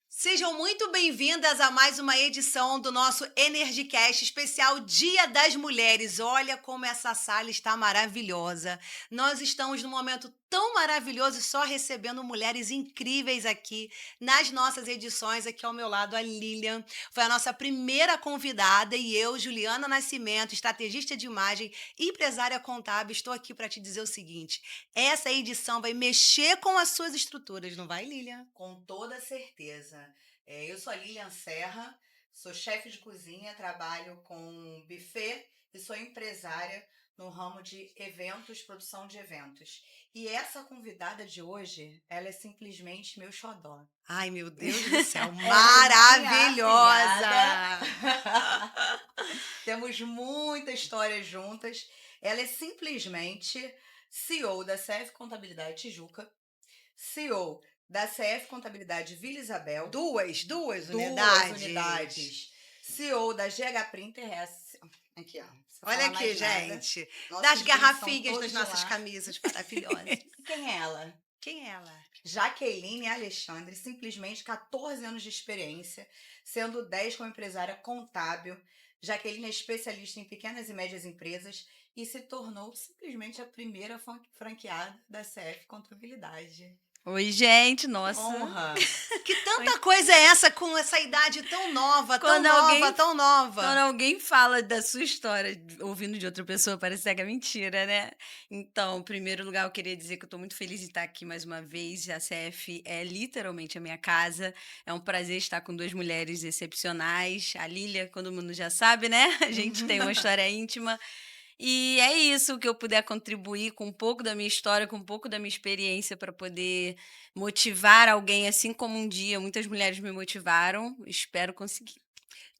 Sejam muito bem-vindas a mais uma edição do nosso EnergyCast especial Dia das Mulheres. Olha como essa sala está maravilhosa. Nós estamos num momento tão maravilhoso só recebendo mulheres incríveis aqui nas nossas edições. Aqui ao meu lado a Lilian, foi a nossa primeira convidada e eu, Juliana Nascimento, estrategista de imagem e empresária contábil, estou aqui para te dizer o seguinte, essa edição vai mexer com as suas estruturas, não vai, Lilian? Com toda certeza. Eu sou a Lilian Serra, sou chefe de cozinha, trabalho com buffet e sou empresária no ramo de eventos, produção de eventos. E essa convidada de hoje, ela é simplesmente meu xodó. Ai, meu Deus do céu, Ela é minha maravilhosa! afilhada. Temos muita história juntas. Ela é simplesmente CEO da CF Contabilidade Tijuca, CEO da CF Contabilidade Vila Isabel, Duas duas unidades, CEO da GH Printer, aqui ó, não precisa Olha falar aqui, mais nada. gente, Nossos das brindes garrafinhas são das todos de nossas lá. camisas maravilhosas. Quem é ela? Quem é ela? Jaqueline Alexandre, simplesmente 14 anos de experiência, sendo 10 como empresária contábil. Jaqueline é especialista em pequenas e médias empresas e se tornou simplesmente a primeira franqueada da CF Contabilidade. Oi, gente, nossa. Honra! Que tanta coisa é essa com essa idade tão nova, Quando tão alguém- nova, tão nova? Quando alguém fala da sua história ouvindo de outra pessoa, parece que é mentira, né? Então, em primeiro lugar, eu queria dizer que eu estou muito feliz de estar aqui mais uma vez. A CF é literalmente a minha casa. É um prazer estar com duas mulheres excepcionais. A Lília, todo mundo já sabe, né? A gente tem uma história íntima. E é isso, que eu puder contribuir com um pouco da minha história, com um pouco da minha experiência para poder motivar alguém, assim como um dia muitas mulheres me motivaram. Espero conseguir.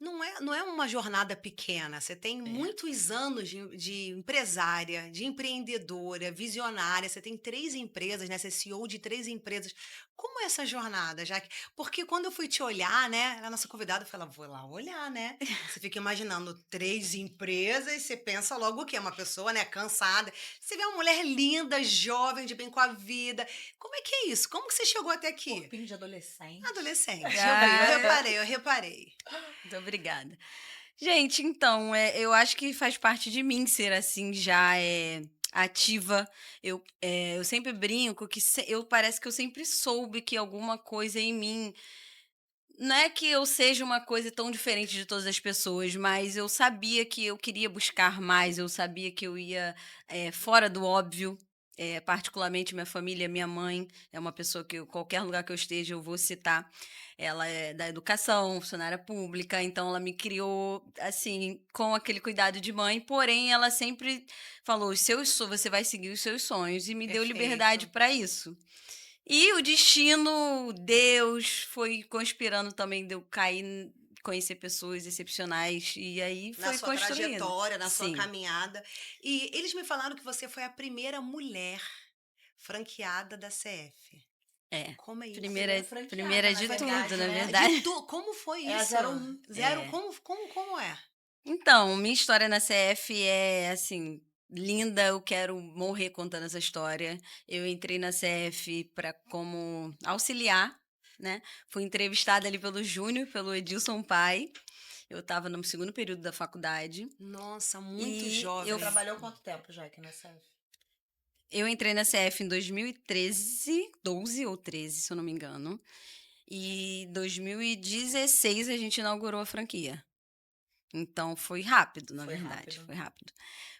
Não é uma jornada pequena. Você tem muitos anos de empresária, de empreendedora, visionária. Você tem 3 empresas, né? Você é CEO de 3 empresas. Como é essa jornada, Jaque? Porque quando eu fui te olhar, né? A nossa convidada falou, vou lá olhar, né? Você fica imaginando 3 empresas, você pensa logo o quê? Uma pessoa, né? Cansada. Você vê uma mulher linda, jovem, de bem com a vida. Como é que é isso? Como que você chegou até aqui? Corpinho de adolescente. Adolescente. Ah. Eu reparei. Muito obrigada. Gente, então, eu acho que faz parte de mim ser assim, já ativa. Eu sempre brinco que eu parece que eu sempre soube que alguma coisa em mim. Não é que eu seja uma coisa tão diferente de todas as pessoas, mas eu sabia que eu queria buscar mais, eu sabia que eu ia fora do óbvio. Particularmente minha família, minha mãe é uma pessoa que qualquer lugar que eu esteja eu vou citar. Ela é da educação, funcionária pública, então ela me criou assim com aquele cuidado de mãe, porém ela sempre falou: você vai seguir os seus sonhos e me deu liberdade Perfeito. para isso. E o destino, Deus, foi conspirando também de eu cair, conhecer pessoas excepcionais, e aí Na foi sua construindo. trajetória, na sua Sim, caminhada. E eles me falaram que você foi a primeira mulher franqueada da CF. é. Como é isso? Primeira, franqueada, primeira na de verdade, tudo, na né? verdade. Como foi É a isso? 01. Zero, É. como é? Então, minha história na CF é, assim, linda, eu quero morrer contando essa história. Eu entrei na CF para como auxiliar, né? Fui entrevistada ali pelo Júnior, pelo Edilson Pai. Eu estava no segundo período da faculdade Nossa, muito e jovem. Você trabalhou quanto tempo, Jaque, nessa? eu entrei na CF em 2013, 12 ou 13, se eu não me engano. E 2016 a gente inaugurou a franquia. Então foi rápido, na Foi verdade, rápido. foi rápido.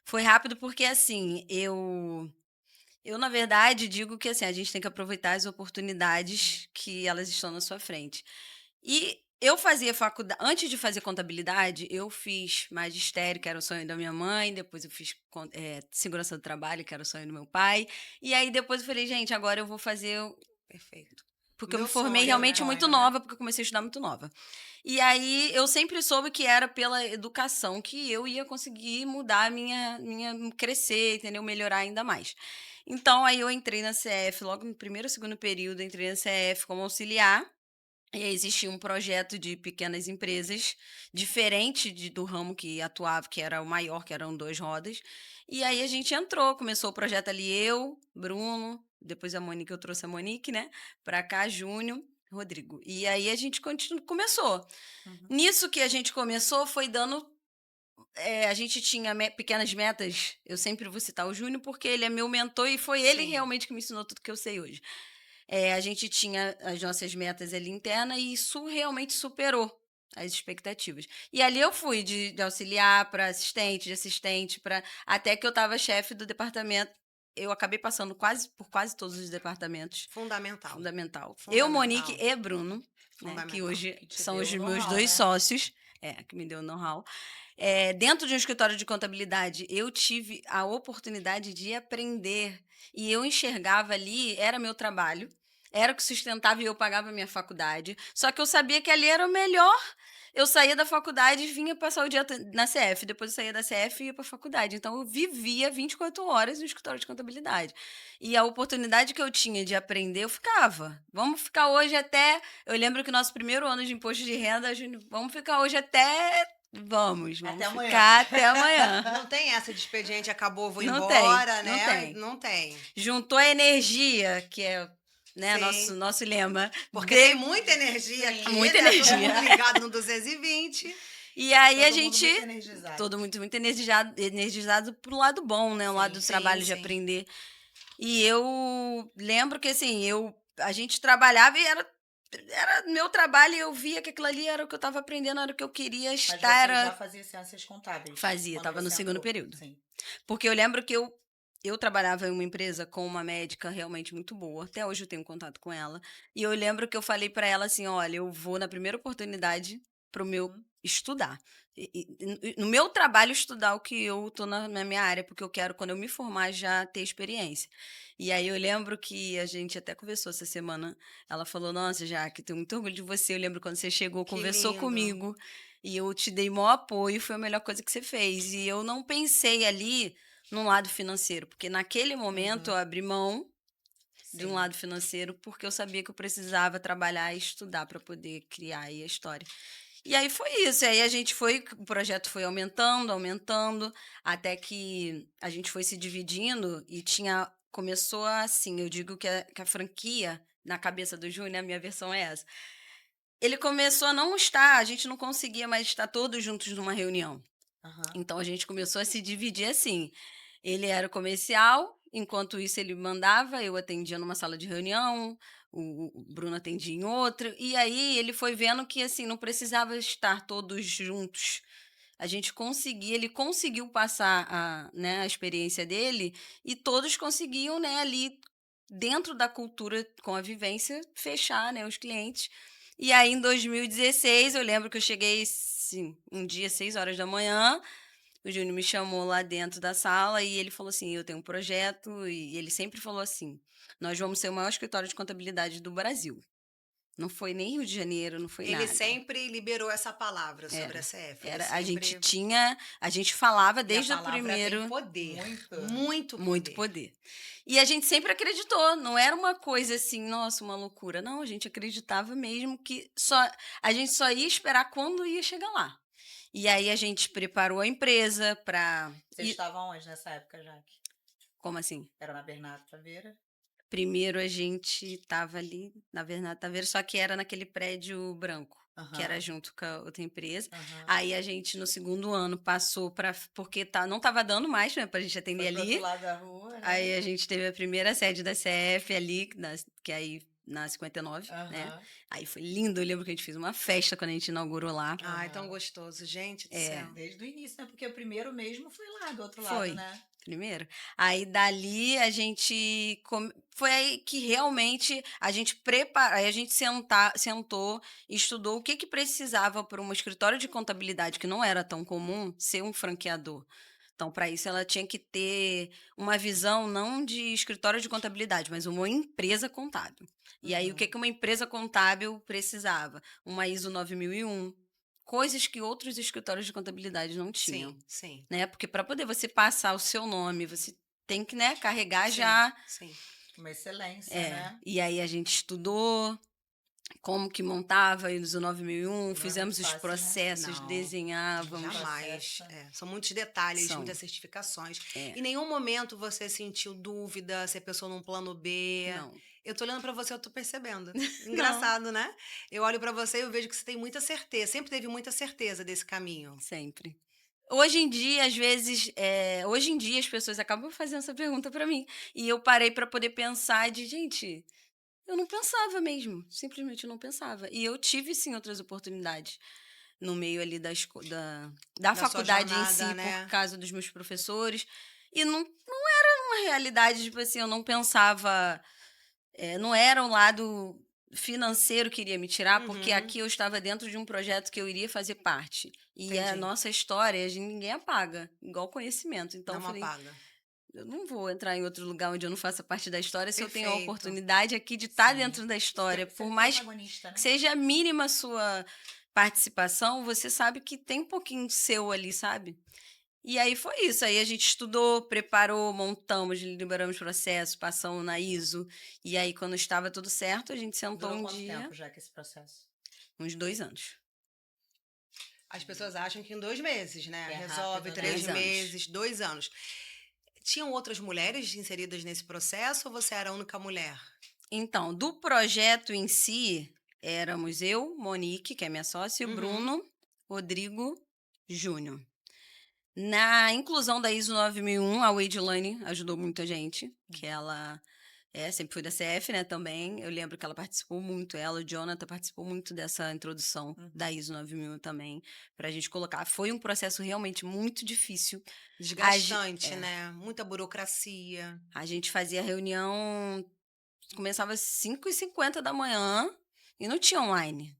Foi rápido porque assim, eu na verdade digo que assim, a gente tem que aproveitar as oportunidades que elas estão na sua frente. E eu fazia faculdade, antes de fazer contabilidade, eu fiz magistério, que era o sonho da minha mãe, depois eu fiz segurança do trabalho, que era o sonho do meu pai, e aí depois eu falei, gente, agora eu vou fazer Perfeito. porque eu me Meu formei sonho, né? realmente muito nova, porque eu comecei a estudar muito nova. E aí eu sempre soube que era pela educação que eu ia conseguir mudar crescer, entendeu? Melhorar ainda mais. Então aí eu entrei na CF, logo no primeiro ou segundo período, entrei na CF como auxiliar. E aí existia um projeto de pequenas empresas, diferente do ramo que atuava, que era o maior, que eram 2 rodas. E aí a gente entrou, começou o projeto ali, eu, Bruno, depois a Monique, eu trouxe a Monique, né, pra cá, Júnior, Rodrigo. E aí a gente começou. Uhum. Nisso que a gente começou, foi dando. A gente tinha pequenas metas. Eu sempre vou citar o Júnior, porque ele é meu mentor e foi ele Sim. realmente que me ensinou tudo que eu sei hoje. A gente tinha as nossas metas ali internas e isso realmente superou as expectativas. E ali eu fui de auxiliar para assistente, de assistente, para até que eu estava chefe do departamento. Eu acabei passando por quase todos os departamentos. Fundamental. Fundamental. Eu, Fundamental. Monique e Bruno, né, que Fundamental. hoje Que te são deu os o meus know-how, 2 né? sócios, que me deu o know-how. Dentro de um escritório de contabilidade, eu tive a oportunidade de aprender e eu enxergava ali, era meu trabalho, era o que sustentava e eu pagava a minha faculdade, só que eu sabia que ali era o melhor. Eu saía da faculdade e vinha passar o dia na CF, depois eu saía da CF e ia para a faculdade. Então eu vivia 24 horas no escritório de contabilidade. E a oportunidade que eu tinha de aprender, eu ficava. Vamos ficar hoje até. Eu lembro que o nosso primeiro ano de imposto de renda, Júnior, vamos ficar hoje até. Vamos Até amanhã. ficar até amanhã. Não tem essa de expediente, acabou, vou Não embora, tem, não né? tem. Não tem. Juntou a energia, que é, né, Sim. nosso lema. Porque tem muita energia Sim. aqui, Muita né? energia. Todo mundo ligado no 220. E aí Todo a mundo gente. muito energizado. Todo muito energizado pro lado bom, né? O Sim, lado do sim, trabalho de sim. aprender. E eu lembro que assim, a gente trabalhava e era meu trabalho e eu via que aquilo ali era o que eu estava aprendendo, era o que eu queria Mas você estar. já fazia ciências contábeis? Fazia, quando estava no você segundo entrou? período. Sim. Porque eu lembro que eu trabalhava em uma empresa com uma médica realmente muito boa. Até hoje eu tenho contato com ela. E eu lembro que eu falei para ela assim: olha, eu vou na primeira oportunidade pro meu Uhum. estudar. No meu trabalho, estudar o que eu tô na minha área, porque eu quero, quando eu me formar, já ter experiência. E aí eu lembro que a gente até conversou essa semana. Ela falou: nossa, Jaque, tenho muito orgulho de você. Eu lembro quando você chegou, Que conversou lindo. comigo. E eu te dei maior apoio, foi a melhor coisa que você fez. E eu não pensei ali no lado financeiro, porque naquele momento eu Uhum. abri mão de um Sim. lado financeiro, porque eu sabia que eu precisava trabalhar e estudar para poder criar aí a história. E aí foi isso. E aí o projeto foi aumentando, aumentando, até que a gente foi se dividindo e começou assim, eu digo que a franquia, na cabeça do Júnior, a minha versão é essa. Ele começou a não estar, a gente não conseguia mais estar todos juntos numa reunião. Aham. Então a gente começou a se dividir assim. Ele era o comercial, enquanto isso ele mandava, eu atendia numa sala de reunião, o Bruno atendia em outra, e aí ele foi vendo que assim não precisava estar todos juntos. Ele conseguiu passar a experiência dele e todos conseguiam, né, ali dentro da cultura com a vivência fechar, né, os clientes. E aí em 2016 eu lembro que eu cheguei, sim, um dia 6 horas da manhã, o Júnior me chamou lá dentro da sala e ele falou assim: eu tenho um projeto, e ele sempre falou assim: nós vamos ser o maior escritório de contabilidade do Brasil. Não foi nem Rio de Janeiro, não foi Ele nada. sempre liberou essa palavra sobre a Era. CF. Ele Era, sempre. a gente falava E a desde o palavra tem primeiro. poder. Muito. Muito Muito poder. poder. E a gente sempre acreditou, não era uma coisa assim, nossa, uma loucura. Não, a gente acreditava mesmo que a gente só ia esperar quando ia chegar lá. E aí a gente preparou a empresa para. Vocês estavam onde nessa época, Jaque? Como assim? Era na Bernardo Taveira? Primeiro a gente estava ali na Bernardo Taveira, só que era naquele prédio branco. que era Aham, junto com a outra empresa. aham. Aí a gente, no segundo ano, passou para... Porque não tava dando mais, né, pra gente atender Foi pro outro ali. lado da rua, né? Aí a gente teve a primeira sede da CF ali, que aí na 59, né? Aham, Aí foi lindo, eu lembro que a gente fez uma festa quando a gente inaugurou lá. Ai, tão aham. gostoso, gente do É, céu. Desde o início, né? Porque o primeiro mesmo foi lá do outro lado, foi. né? Primeiro. Aí dali a gente. Foi aí que realmente a gente prepara. Aí a gente sentou e estudou o que, que precisava para um escritório de contabilidade, que não era tão comum, ser um franqueador. Então, para isso, ela tinha que ter uma visão não de escritório de contabilidade, mas uma empresa contábil. E aí, o que, Uhum. que uma empresa contábil precisava? Uma ISO 9001, coisas que outros escritórios de contabilidade não tinham, Sim, sim, né? Porque para poder você passar o seu nome, você tem que, né, carregar sim, já. sim. Uma excelência, É. né? E aí a gente estudou como que montava a ISO 9001, Não é muito fizemos os fácil, né? processos, Não, Os desenhávamos. jamais. processos. É, são muitos detalhes, São. muitas certificações. É. Em nenhum momento você sentiu dúvida se a pessoa num plano B. Não. Eu tô olhando pra você, eu tô percebendo. Não. Engraçado, né? Eu olho pra você e eu vejo que você tem muita certeza, sempre teve muita certeza desse caminho. Sempre. Hoje em dia, às vezes, hoje em dia as pessoas acabam fazendo essa pergunta pra mim. E eu parei pra poder pensar de, gente, eu não pensava mesmo. Simplesmente eu não pensava. E eu tive, sim, outras oportunidades no meio ali da Da sua faculdade em jornada, si, por né? causa dos meus professores. E não era uma realidade, tipo assim, eu não pensava. Não era um lado financeiro que iria me tirar, porque Uhum, aqui eu estava dentro de um projeto que eu iria fazer parte. E a entendi. nossa história, ninguém apaga, igual conhecimento. Então eu Não falei, apaga. eu não vou entrar em outro lugar onde eu não faça parte da história se eu tenho a Perfeito. oportunidade aqui de estar Sim. dentro da Ser, história. Por ser mais protagonista, que né? seja mínima a sua participação, você sabe que tem um pouquinho seu ali, sabe? E aí foi isso. Aí a gente estudou, preparou, montamos, liberamos processo, passamos na ISO. E aí, quando estava tudo certo, a gente sentou Durou um quanto dia, tempo já que esse processo? uns 2 anos. As pessoas acham que em 2 meses, né? Que é Resolve rápido, né? 3 meses,2 anos. 2 anos. Tinham outras mulheres inseridas nesse processo ou você era a única mulher? Então, do projeto em si, éramos eu, Monique, que é minha sócia, e o Uhum. Bruno Rodrigo Júnior. Na inclusão da ISO 9001, a Wadelane ajudou muito a gente, que ela sempre foi da CF, né, também. Eu lembro que ela participou muito, ela, o Jonathan, participou muito dessa introdução da Uhum. ISO 9001 também, pra gente colocar. Foi um processo realmente muito difícil. Desgastante, né? Muita burocracia. A gente fazia reunião, começava às 5h50 da manhã e não tinha online,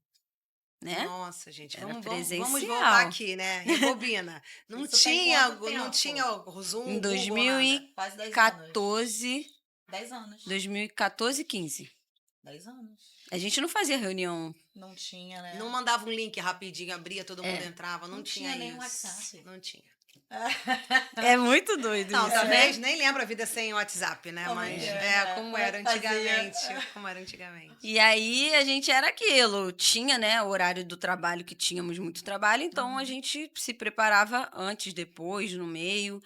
né? Nossa, gente, Era vamos voltar presencial. aqui, né? Rebobina. Não Isso tem tinha, quanto não tinha tempo? o Zoom, Em o Google, nada. Quase 10 anos. 2014, 10 anos. 2014, 15. 10 anos. A gente não fazia reunião. Não tinha, né? Não mandava um link rapidinho, abria, todo mundo É, entrava. Não Não tinha tinha nem isso. WhatsApp. Não tinha. é muito doido Não, isso, talvez né? nem lembro a vida sem WhatsApp, né? Como é que Mas é, né? como Como é era que fazia? antigamente. Como era antigamente. E aí a gente era aquilo, tinha, né, o horário do trabalho que tínhamos muito trabalho, então a Uhum. gente se preparava antes, depois, no meio.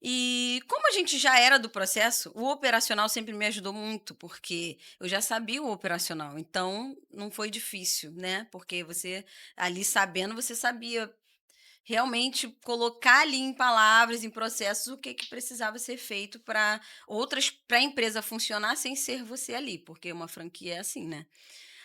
E como a gente já era do processo, o operacional sempre me ajudou muito, porque eu já sabia o operacional, então não foi difícil, né? Porque você ali sabendo, você sabia realmente colocar ali em palavras, em processos, o que que precisava ser feito para a empresa funcionar sem ser você ali, porque uma franquia é assim, né?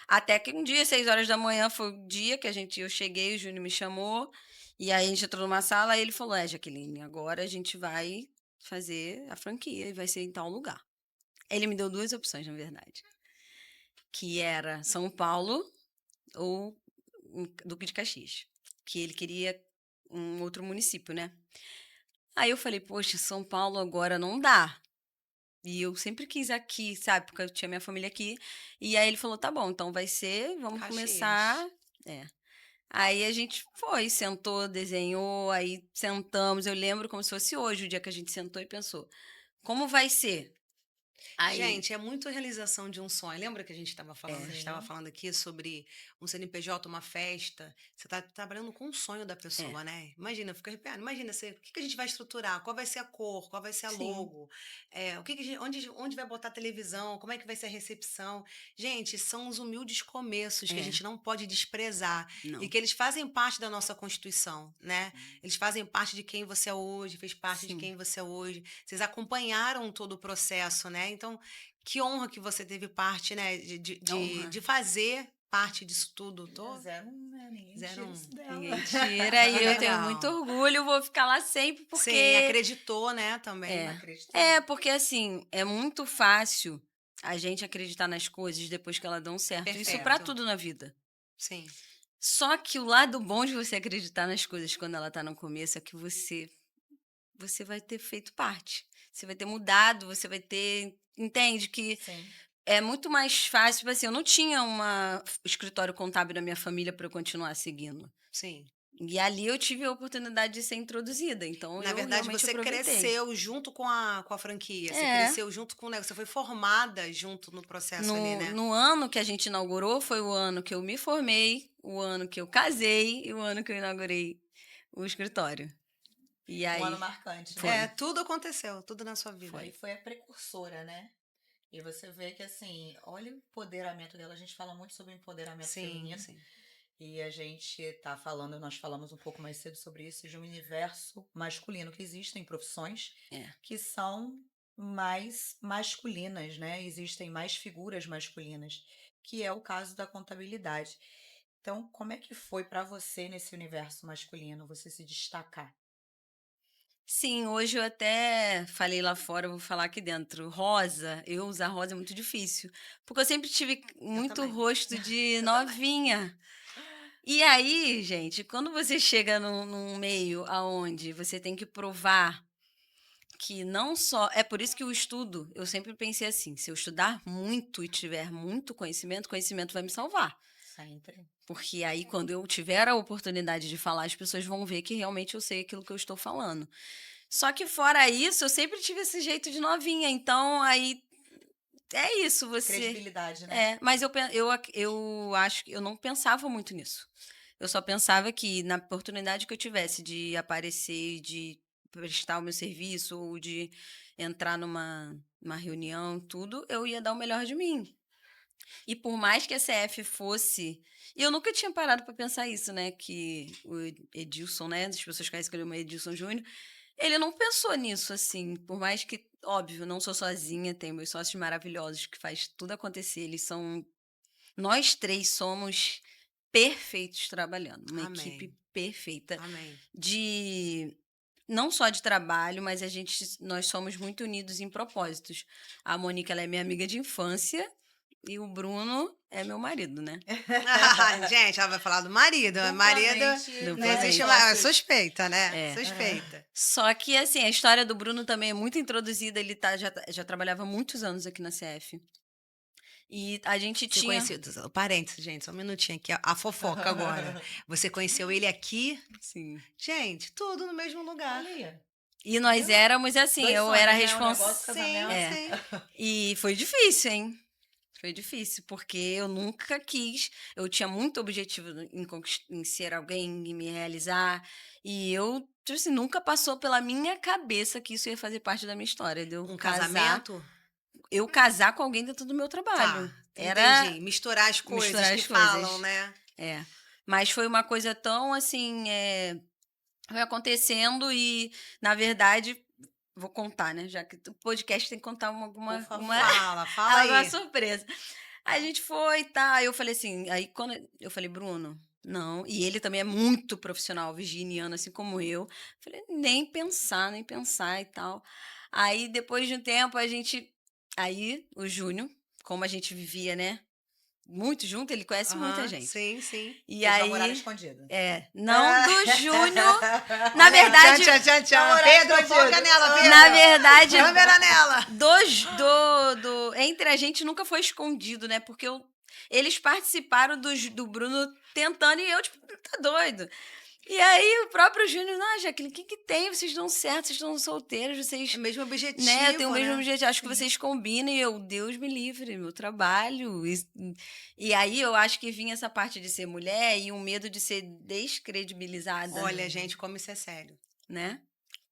Até que um dia, 6 horas da manhã, foi o dia que eu cheguei, o Júnior me chamou, e aí a gente entrou numa sala e ele falou: Jaqueline, agora a gente vai fazer a franquia e vai ser em tal lugar. Ele me deu duas opções, na verdade, que era São Paulo ou Duque de Caxias, que ele queria um outro município, né? Aí eu falei, poxa, São Paulo agora não dá. E eu sempre quis aqui, sabe? Porque eu tinha minha família aqui. E aí ele falou, tá bom, então vai ser, vamos Caxias. começar. É. Aí a gente foi, sentou, desenhou, aí sentamos. Eu lembro como se fosse hoje o dia que a gente sentou e pensou, como vai ser? Aí, Gente, é muito a realização de um sonho. Lembra que a gente estava falando? A gente estava Sim. falando aqui sobre um CNPJ, uma festa. Você está trabalhando com o sonho da é, pessoa, né? Imagina, eu fico arrepiada. Imagina, o que que a gente vai estruturar? Qual vai ser a cor? Qual vai ser a sim, logo? O que que onde vai botar a televisão? Como é que vai ser a recepção? Gente, são os humildes começos que a é, gente não pode desprezar e não, que eles fazem parte da nossa Constituição, né? Eles fazem parte de quem você é hoje, fez parte de sim. quem você é hoje. Vocês acompanharam todo o processo, né? Então, que honra que você teve parte, né? De Honra. fazer parte disso tudo. É Tô zero um, né? Ninguém zero tira um. isso dela. Ninguém tira Que e eu tenho muito legal. orgulho, vou ficar lá sempre Sim, porque acreditou, né? Também. é. Acreditou. É, porque assim, é muito fácil a gente acreditar nas coisas depois que elas dão certo. Isso pra Perfeito. tudo na vida. Sim. Só que o lado bom de você acreditar nas coisas quando ela tá no começo é que você vai ter feito parte. Você vai ter mudado, você vai ter, entende que Sim. é muito mais fácil, tipo assim, eu não tinha uma escritório contábil na minha família para eu continuar seguindo. Sim. E ali eu tive a oportunidade de ser introduzida, então Na eu verdade, realmente você aproveitei. cresceu junto com a franquia. Você É, cresceu junto com o negócio. Você foi formada junto no processo ali, no, né? no ano que a gente inaugurou foi o ano que eu me formei, o ano que eu casei e o ano que eu inaugurei o escritório. E Um ano aí marcante, foi, É, né? tudo aconteceu, tudo na sua vida. Foi a precursora, né? E você vê que, assim, olha o empoderamento dela. A gente fala muito sobre o empoderamento Sim, feminino. sim. E a gente tá falando, nós falamos um pouco mais cedo sobre isso, de um universo masculino, que existem profissões é. que são mais masculinas, né? Existem mais figuras masculinas, que é o caso da contabilidade. Então, como é que foi para você nesse universo masculino, você se destacar? Sim, hoje eu até falei lá fora, eu vou falar aqui dentro. Rosa, eu usar rosa é muito difícil, porque eu sempre tive Eu muito também. rosto de Eu também. novinha. E aí, gente, quando você chega num meio aonde você tem que provar que não só. É por isso que o estudo, eu sempre pensei assim: se eu estudar muito e tiver muito conhecimento, conhecimento vai me salvar. Sempre. Porque aí, quando eu tiver a oportunidade de falar, as pessoas vão ver que realmente eu sei aquilo que eu estou falando. Só que fora isso, eu sempre tive esse jeito de novinha. Então, aí é isso, você. Credibilidade, né? É, mas eu acho que eu não pensava muito nisso. Eu só pensava que na oportunidade que eu tivesse de aparecer, de prestar o meu serviço ou de entrar numa reunião, tudo, eu ia dar o melhor de mim. E por mais que a CF fosse. E eu nunca tinha parado para pensar isso, né? Que o Edilson, né? As pessoas conhecem que ele é Edilson Júnior. Ele não pensou nisso, assim. Por mais que, óbvio, não sou sozinha, tenho meus sócios maravilhosos que faz tudo acontecer. Eles são. Nós três somos perfeitos trabalhando. Uma equipe Amém. perfeita. Amém. De. Não só de trabalho, mas nós somos muito unidos em propósitos. A Mônica, ela é minha amiga de infância e o Bruno é meu marido, né? Gente, ela vai falar do marido. Marido Duplamente, Duplamente. não né? existe Sócios. suspeita, né? É. Suspeita. Só que, assim, a história do Bruno também é muito introduzida. Ele já trabalhava há muitos anos aqui na CF. E a gente Você tinha. conheceu. Parênteses, gente, só um minutinho aqui. A fofoca agora. Você conheceu ele aqui? Sim. Gente, tudo no mesmo lugar. Olha aí. E nós éramos assim, Dois eu sonhos, era né? Um negócio, responsável. Sim, casamento. É. sim. E foi difícil, hein? Foi difícil, porque eu nunca quis. Eu tinha muito objetivo em ser alguém, em me realizar. E eu, tipo assim, nunca passou pela minha cabeça que isso ia fazer parte da minha história. De eu Um casar, casamento? eu casar com alguém dentro do meu Tá, trabalho. Era entendi. Misturar as coisas misturar que as falam, coisas. né? É. Mas foi uma coisa tão assim. Foi acontecendo e, na verdade, vou contar, né? Já que o podcast tem que contar Por favor. Fala alguma aí. surpresa. A gente foi, tá? Aí eu falei assim, aí quando eu falei, Bruno, não. E ele também é muito profissional, virginiano, assim como eu. Falei, nem pensar e tal. Aí depois de um tempo a gente. Aí o Júnior, como a gente vivia, né? Muito junto, ele conhece muita Aham, gente. sim, sim. E Vocês namoraram aí. escondido. Não do Júnior. Na Olha aí, verdade. tchan, tchan, tchan, tchan. Namorar Pedro, escondido. foca nela, Pedro. Na verdade, Câmera nela. entre a gente nunca foi escondido, né? Porque eles participaram do Bruno tentando e eu, tipo, tá doido. E aí o próprio Júnior, Jaqueline, o que que tem? Vocês dão certo, vocês estão solteiros, vocês, É o mesmo objetivo, né, eu tenho o mesmo né? objetivo, acho que Sim. vocês combinam e eu, Deus me livre, meu trabalho. E aí eu acho que vinha essa parte de ser mulher e um medo de ser descredibilizada, Olha, gente, como isso é sério. né?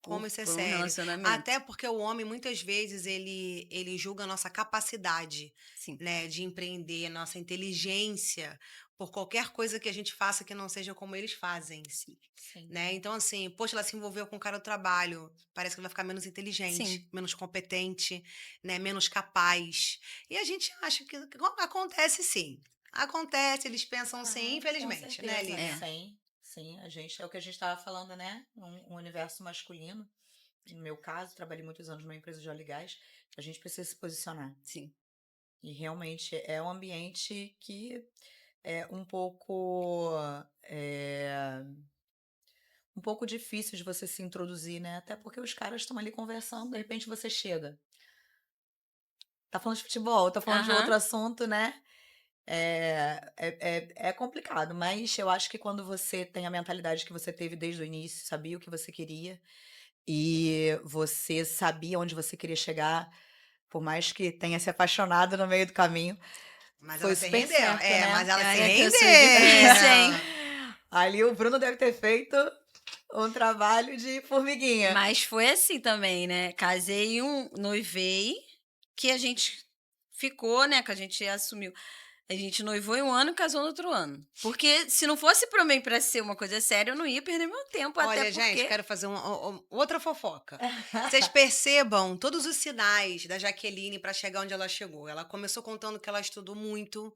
Como isso é Por um sério. relacionamento. Até porque o homem, muitas vezes, ele julga a nossa capacidade, Sim. né, de empreender, nossa inteligência, por qualquer coisa que a gente faça que não seja como eles fazem, Sim. né? Então, assim, poxa, ela se envolveu com o cara do trabalho, parece que ela vai ficar menos inteligente, Sim. menos competente, né, menos capaz. E a gente acha que acontece sim. Acontece, eles pensam assim, Com infelizmente, né, certeza. Lívia? Sim, sim. É o que a gente estava falando, né? Um universo masculino. No meu caso, trabalhei muitos anos numa empresa de óleo e gás. A gente precisa se posicionar. Sim. E realmente é um ambiente que é é, um pouco difícil de você se introduzir, né? Até porque os caras estão ali conversando, de repente você chega. Tá falando de futebol, tá falando de outro Aham. assunto, né? É complicado, mas eu acho que quando você tem a mentalidade que você teve desde o início, sabia o que você queria e você sabia onde você queria chegar, por mais que tenha se apaixonado no meio do caminho, Mas ela foi se super rendeu. certo, É, mas né? ela se Olha que eu rendeu. sou difícil, hein? Ali o Bruno deve ter feito um trabalho de formiguinha. Mas foi assim também, né? Casei noivei, que a gente ficou, né? Que a gente assumiu. A gente noivou em um ano e casou no outro ano. Porque se não fosse pra mim pra ser uma coisa séria, eu não ia perder meu tempo, até Olha, gente, porque. quero fazer outra fofoca. Vocês percebam todos os sinais da Jaqueline para chegar onde ela chegou. Ela começou contando que ela estudou muito.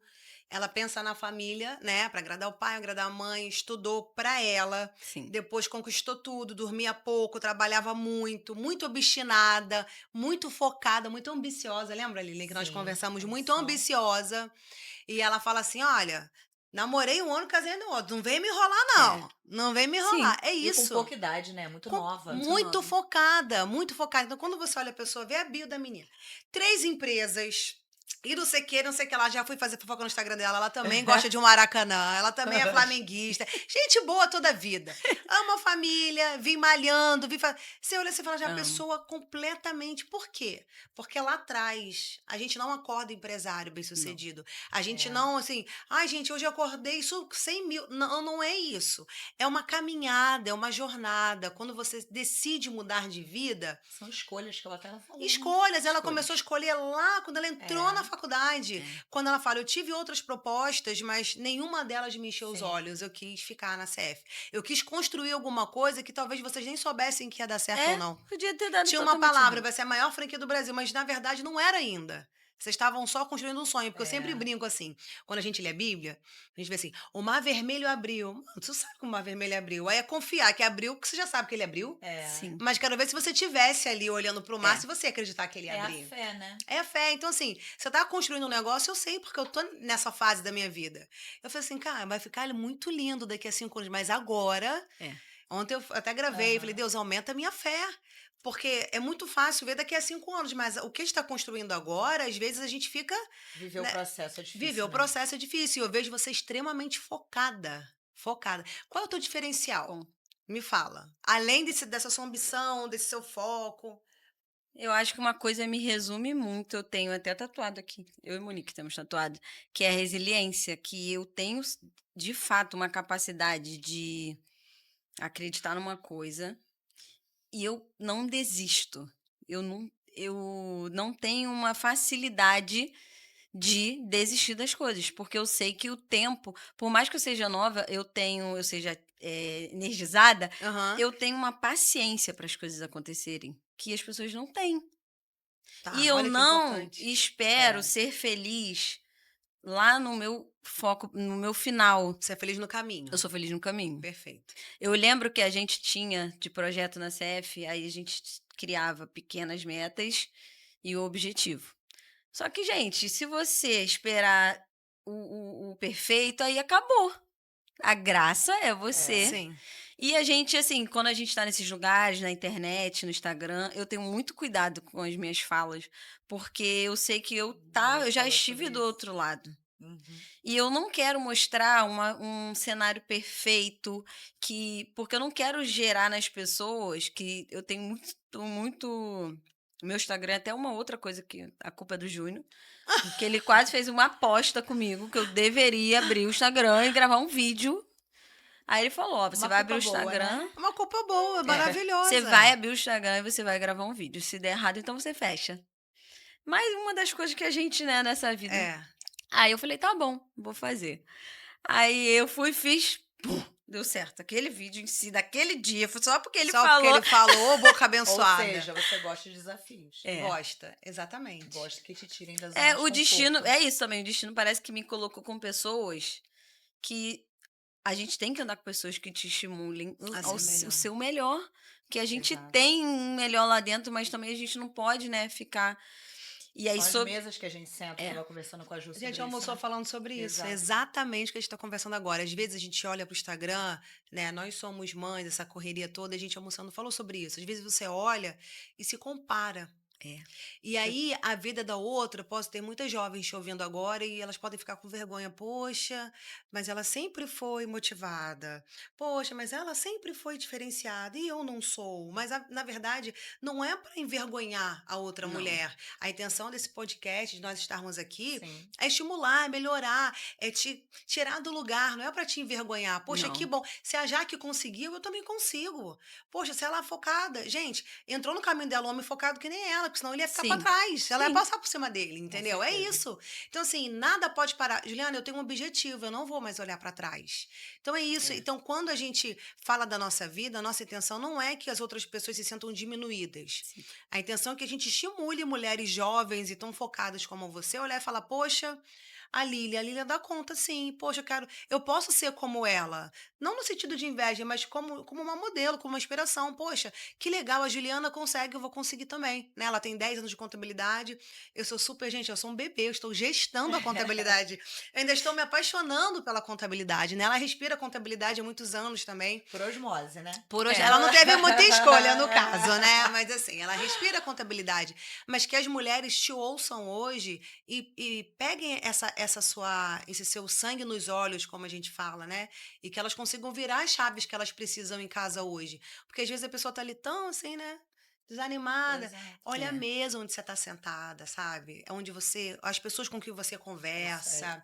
Ela pensa na família, né, para agradar o pai, agradar a mãe, estudou para ela. Sim. Depois conquistou tudo, dormia pouco, trabalhava muito, muito obstinada, muito focada, muito ambiciosa. Lembra, Lilian, que nós Sim, conversamos muito ambição. ambiciosa? E ela fala assim: olha, namorei um ano, casei no outro. Não vem me enrolar, É. não. Não vem me Sim. enrolar. É E com isso. pouca idade, né? Muito Com- nova. Muito muito nova. focada, muito focada. Então, quando você olha a pessoa, vê a bio da menina. 3 empresas. E não sei o que, não sei o que lá. Já fui fazer fofoca no Instagram dela. Ela também gosta de um Maracanã. Ela também é flamenguista. Gente boa toda a vida. Ama a família, vim malhando, Você olha e fala, já é uma Amo. pessoa completamente. Por quê? Porque lá atrás, a gente não acorda empresário Não. bem-sucedido. A gente É. não, assim, ai, gente, hoje eu acordei isso 100 mil. Não, não é isso. É uma caminhada, é uma jornada. Quando você decide mudar de vida, São escolhas que ela até falou, né? escolhas. Ela Escolhas. começou a escolher lá quando ela entrou na É. faculdade. É. Quando ela fala, eu tive outras propostas, mas nenhuma delas me encheu os Sim. olhos. Eu quis ficar na CF. Eu quis construir alguma coisa que talvez vocês nem soubessem que ia dar certo ou não. Podia ter dado Tinha uma totalmente palavra, errado. vai ser a maior franquia do Brasil, mas na verdade não era ainda. Vocês estavam só construindo um sonho, porque eu sempre É. brinco assim. Quando a gente lê a Bíblia, a gente vê assim: o mar vermelho abriu. Mano, tu sabe que o mar vermelho abriu. Aí é confiar que abriu, porque você já sabe que ele abriu. É. Sim. Mas quero ver se você tivesse ali olhando pro mar, É. se você acreditar que ele ia É a abrir. fé, né? É a fé. Então, assim, você tá construindo um negócio, eu sei, porque eu tô nessa fase da minha vida. Eu falei assim, cara, vai ficar muito lindo daqui a 5 anos, mas agora. É. Ontem eu até gravei, falei, Aham. Deus, aumenta a minha fé. Porque é muito fácil ver daqui a 5 anos, mas o que está construindo agora, às vezes a gente fica. Viver o Né, processo é difícil, viver o né? processo é difícil. Eu vejo você extremamente focada. Focada. Qual é o teu diferencial? Bom, Me fala. Além dessa sua ambição, desse seu foco. eu acho que uma coisa me resume muito, eu tenho até tatuado aqui, eu e Monique temos tatuado, que é a resiliência, que eu tenho, de fato, uma capacidade de acreditar numa coisa e eu não desisto. Eu não tenho uma facilidade de desistir das coisas, porque eu sei que o tempo, por mais que eu seja nova, eu seja energizada, Aham. eu tenho uma paciência para as coisas acontecerem, que as pessoas não têm. E Tá, eu olha que não importante. espero É. ser feliz lá no meu foco, no meu final. Você é feliz no caminho. Eu sou feliz no caminho. Perfeito. Eu lembro que a gente tinha de projeto na CF, aí a gente criava pequenas metas e o objetivo. Só que, gente, se você esperar o perfeito, aí acabou. A graça é você. Sim. E a gente, assim, quando a gente tá nesses lugares, na internet, no Instagram, eu tenho muito cuidado com as minhas falas, porque eu sei que eu já falou estive sobre do isso. outro lado. Uhum. E eu não quero mostrar um cenário perfeito, porque eu não quero gerar nas pessoas que eu tenho muito. Meu Instagram é até uma outra coisa que a culpa é do Júnior, porque ele quase fez uma aposta comigo que eu deveria abrir o Instagram e gravar um vídeo. Aí ele falou: Ó, você Uma vai abrir o culpa boa, né? Instagram, É uma culpa boa, É. você vai maravilhosa. abrir o Instagram e você vai gravar um vídeo. Se der errado, então você fecha. Mas uma das coisas que a gente, né, nessa vida. É. Aí eu falei, tá bom, vou fazer. Aí eu fui, fiz, pum, deu certo. Aquele vídeo em si, daquele dia, foi só porque ele Só porque falou. ele falou, boca Ou abençoada. seja, você gosta de desafios. É, Gosta, exatamente. Gosta que te tirem da zona de o destino, conforto. é isso também, o destino parece que me colocou com pessoas que a gente tem que andar com pessoas que te estimulem Assim o melhor. seu melhor, que a gente Exato. tem um melhor lá dentro, mas também a gente não pode, né, ficar. E aí, São as sobre. mesas que a gente senta, É, estava conversando com a Ju A gente sobre isso, almoçou né? falando sobre isso. É Exato. exatamente o que a gente está conversando agora. Às vezes a gente olha para o Instagram, né? Nós somos mães, essa correria toda, a gente almoçando falou sobre isso. Às vezes você olha e se compara. é, E aí, a vida da outra, posso ter muitas jovens te ouvindo agora e elas podem ficar com vergonha. Poxa, mas ela sempre foi motivada. Poxa, mas ela sempre foi diferenciada e eu não sou. Mas, na verdade, não é para envergonhar a outra não, mulher. A intenção desse podcast, de nós estarmos aqui, Sim. é estimular, é melhorar, é te tirar do lugar, não é para te envergonhar. Poxa, que não, bom. Se a Jaque conseguiu, eu também consigo. Poxa, se ela é focada. Gente, entrou no caminho dela um homem focado que nem ela, porque senão ele ia ficar para sim, trás. Ela ia sim, passar por cima dele, Com entendeu? É certeza. isso. Então, assim, nada pode parar. Juliana, eu tenho um objetivo, eu não vou mais olhar para trás. Então, é isso. é, Então, quando a gente fala da nossa vida, a nossa intenção não é que as outras pessoas se sintam diminuídas. sim, A intenção é que a gente estimule mulheres jovens e tão focadas como você a olhar e falar, poxa. A Lília dá conta, sim. Poxa, eu posso ser como ela. Não no sentido de inveja, mas como uma modelo, como uma inspiração. Poxa, que legal, a Juliana consegue, eu vou conseguir também. Né? Ela tem 10 anos de contabilidade. Eu sou super, gente, eu sou um bebê, eu estou gestando a contabilidade. Eu ainda estou me apaixonando pela contabilidade, né? Ela respira contabilidade há muitos anos também. Por osmose, né? Por hoje, ela não Ela. teve muita escolha no caso, né? Mas assim, ela respira contabilidade. Mas que as mulheres te ouçam hoje e peguem esse seu sangue nos olhos, como a gente fala, né? E que elas consigam virar as chaves que elas precisam em casa hoje. Porque às vezes a pessoa tá ali tão assim, né? Desanimada. Exato. Olha a é, mesa onde você está sentada, sabe? É onde você. As pessoas com que você Isso aí. conversa,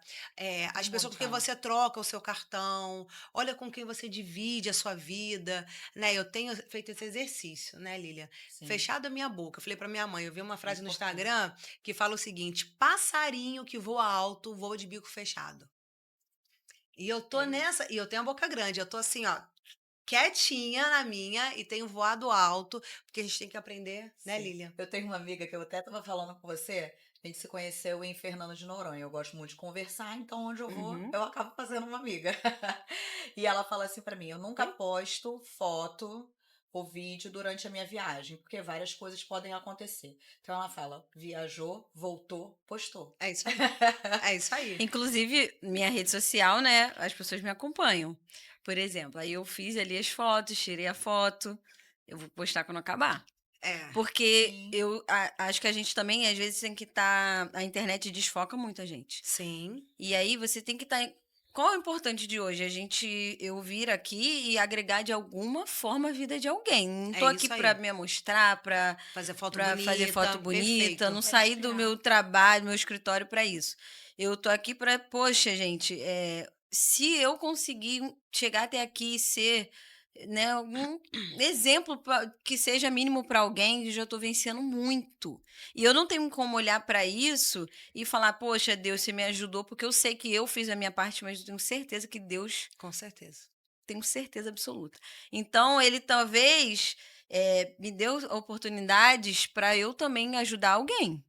as pessoas com quem Fundamental. você troca o seu cartão, olha com quem você divide a sua vida, né? Eu tenho feito esse exercício, né, Lília? Sim. Fechado a minha boca. Eu falei para minha mãe, eu vi uma É frase no importante. Instagram que fala o seguinte: passarinho que voa alto, voa de bico fechado. E eu tô É isso. nessa, e eu tenho a boca grande, eu tô assim, ó, quietinha na minha e tenho voado alto, porque a gente tem que aprender, né, Sim. Lília? Eu tenho uma amiga que eu até estava falando com você. A gente se conheceu em Fernando de Noronha. Eu gosto muito de conversar, então onde eu vou, Uhum. eu acabo fazendo uma amiga. E ela fala assim pra mim: eu nunca Oi? posto foto ou vídeo durante a minha viagem, porque várias coisas podem acontecer. Então ela fala: viajou, voltou, postou. É isso aí. É isso aí. inclusive, minha rede social, né? As pessoas me acompanham. Por exemplo, aí eu fiz ali as fotos, tirei a foto. Eu vou postar quando acabar. É. Porque Sim, eu acho que a gente também, às vezes, tem que estar. A internet desfoca muita gente. Sim. E aí você tem que estar. Qual é o importante de hoje? Eu vir aqui e agregar de alguma forma a vida de alguém. Não É tô aqui isso pra aí. me mostrar, Fazer foto pra fazer foto bonita, bonita, perfeito. não para sair do inspirar. meu trabalho, do meu escritório pra isso. Eu tô aqui pra, poxa, gente, se eu conseguir chegar até aqui e ser, né, algum exemplo que seja mínimo pra alguém, eu já tô vencendo muito. E eu não tenho como olhar pra isso e falar, poxa, Deus, você me ajudou, porque eu sei que eu fiz a minha parte, mas eu tenho certeza que Deus, Com certeza. tenho certeza absoluta. Então, ele talvez me deu oportunidades para eu também ajudar alguém.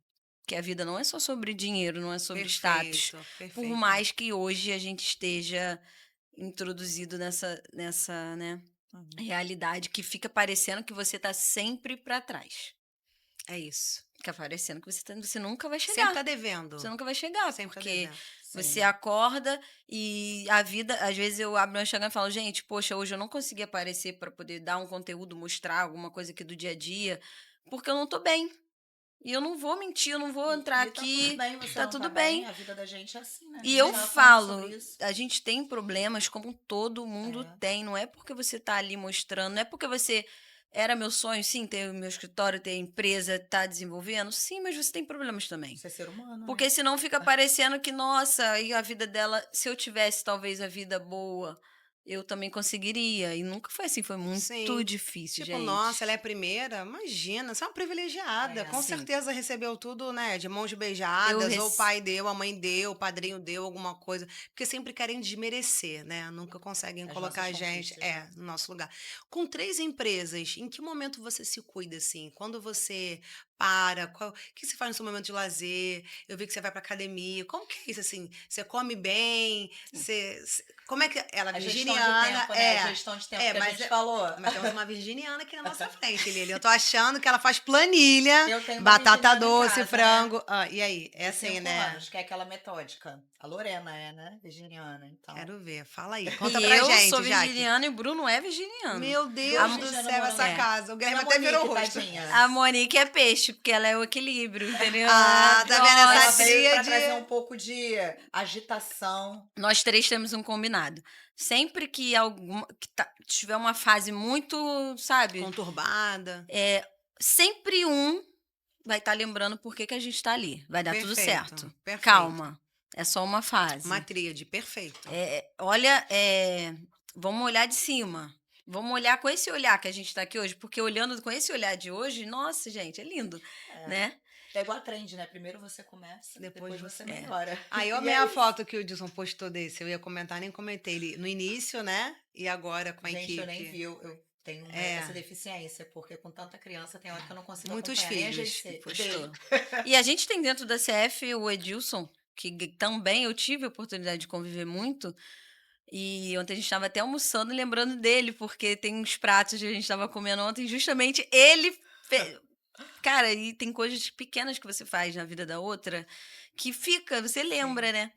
Que a vida não é só sobre dinheiro, não é sobre status. Perfeito, Por perfeito. mais que hoje a gente esteja introduzido nessa, né, Uhum. realidade que fica parecendo que você tá sempre para trás. É isso. Fica parecendo que você nunca vai Sempre chegar. tá devendo. Você nunca vai chegar, Sempre tá porque devendo. você Sim. acorda e a vida, às vezes eu abro meu Instagram e falo, gente, poxa, hoje eu não consegui aparecer para poder dar um conteúdo, mostrar alguma coisa aqui do dia a dia, porque eu não tô bem. E eu não vou mentir, eu não vou entrar E tá aqui. tudo bem, você Tá não tudo tá bem. bem, a vida da gente é assim, né? A E gente eu tava falando falo, sobre isso. a gente tem problemas como todo mundo É. tem. Não é porque você tá ali mostrando, não é porque você. Era meu sonho, sim, ter o meu escritório, ter a empresa, tá desenvolvendo. Sim, mas você tem problemas também. Você é ser humano, né? Porque senão fica parecendo que, nossa, e a vida dela, se eu tivesse talvez a vida boa, eu também conseguiria. E nunca foi assim, foi muito Sim. difícil, Tipo, nossa, ela é a gente. primeira? Imagina, você é uma privilegiada. É. Com Sim. certeza recebeu tudo, né? De mãos Eu beijadas, ou o rece... pai deu, a mãe deu, o padrinho deu, alguma coisa. Porque sempre querem desmerecer, né? Nunca conseguem As colocar nossas a gente, conquistas, né? no nosso lugar. Com 3 empresas, em que momento você se cuida assim? Quando você para? O que você faz no seu momento de lazer? Eu vi que você vai pra academia. Como que é isso assim? Você come bem? Como é que ela é A gestão de virginiana? tempo, né? A gestão de tempo que a Mas gente falou. mas temos uma virginiana aqui na nossa frente, Lili. Eu tô achando que ela faz planilha, Eu tenho uma batata virginiana em doce, casa, né? frango. E aí? É De assim, 5 né? anos, que é aquela metódica. A Lorena é, né? Virginiana, então. Quero ver. Fala aí. Conta E pra eu sou gente, Jaque. virginiana e o Bruno é virginiano. Meu A, Deus Mo- do Virginiana céu, morando essa é, casa. O E Guilherme a até virou o Monique, rosto. tadinha? a Monique é peixe, porque ela é o equilíbrio, entendeu? Ah, tá vendo essa Ela Nossa, veio pra tríade? trazer um pouco de agitação. nós três temos um combinado. Sempre que tiver uma fase muito, sabe? Conturbada. Sempre um vai estar lembrando por que que a gente tá ali. Vai dar tudo Perfeito, certo. perfeito. Calma. É só uma Uma fase. tríade, perfeito. Olha, vamos olhar de cima. Vamos olhar com esse olhar que a gente tá aqui hoje, porque olhando com esse olhar de hoje, nossa, gente, é lindo, É. né? É igual a trend, né? Primeiro você começa, depois você melhora. Aí eu E amei é a isso. foto que o Dilson postou desse. Eu ia comentar, nem comentei. Ele no início, né? E agora com a Gente, equipe. eu nem vi. Eu tenho É. essa deficiência, porque com tanta criança tem hora que eu não consigo Muitos acompanhar nem a filhos, GC Postou. dele. E a gente tem dentro da CF o Edilson, que também eu tive a oportunidade de conviver muito. E ontem a gente estava até almoçando e lembrando dele, porque tem uns pratos que a gente estava comendo ontem, justamente ele fez. Cara, e tem coisas pequenas que você faz na vida da outra que fica, você lembra, né?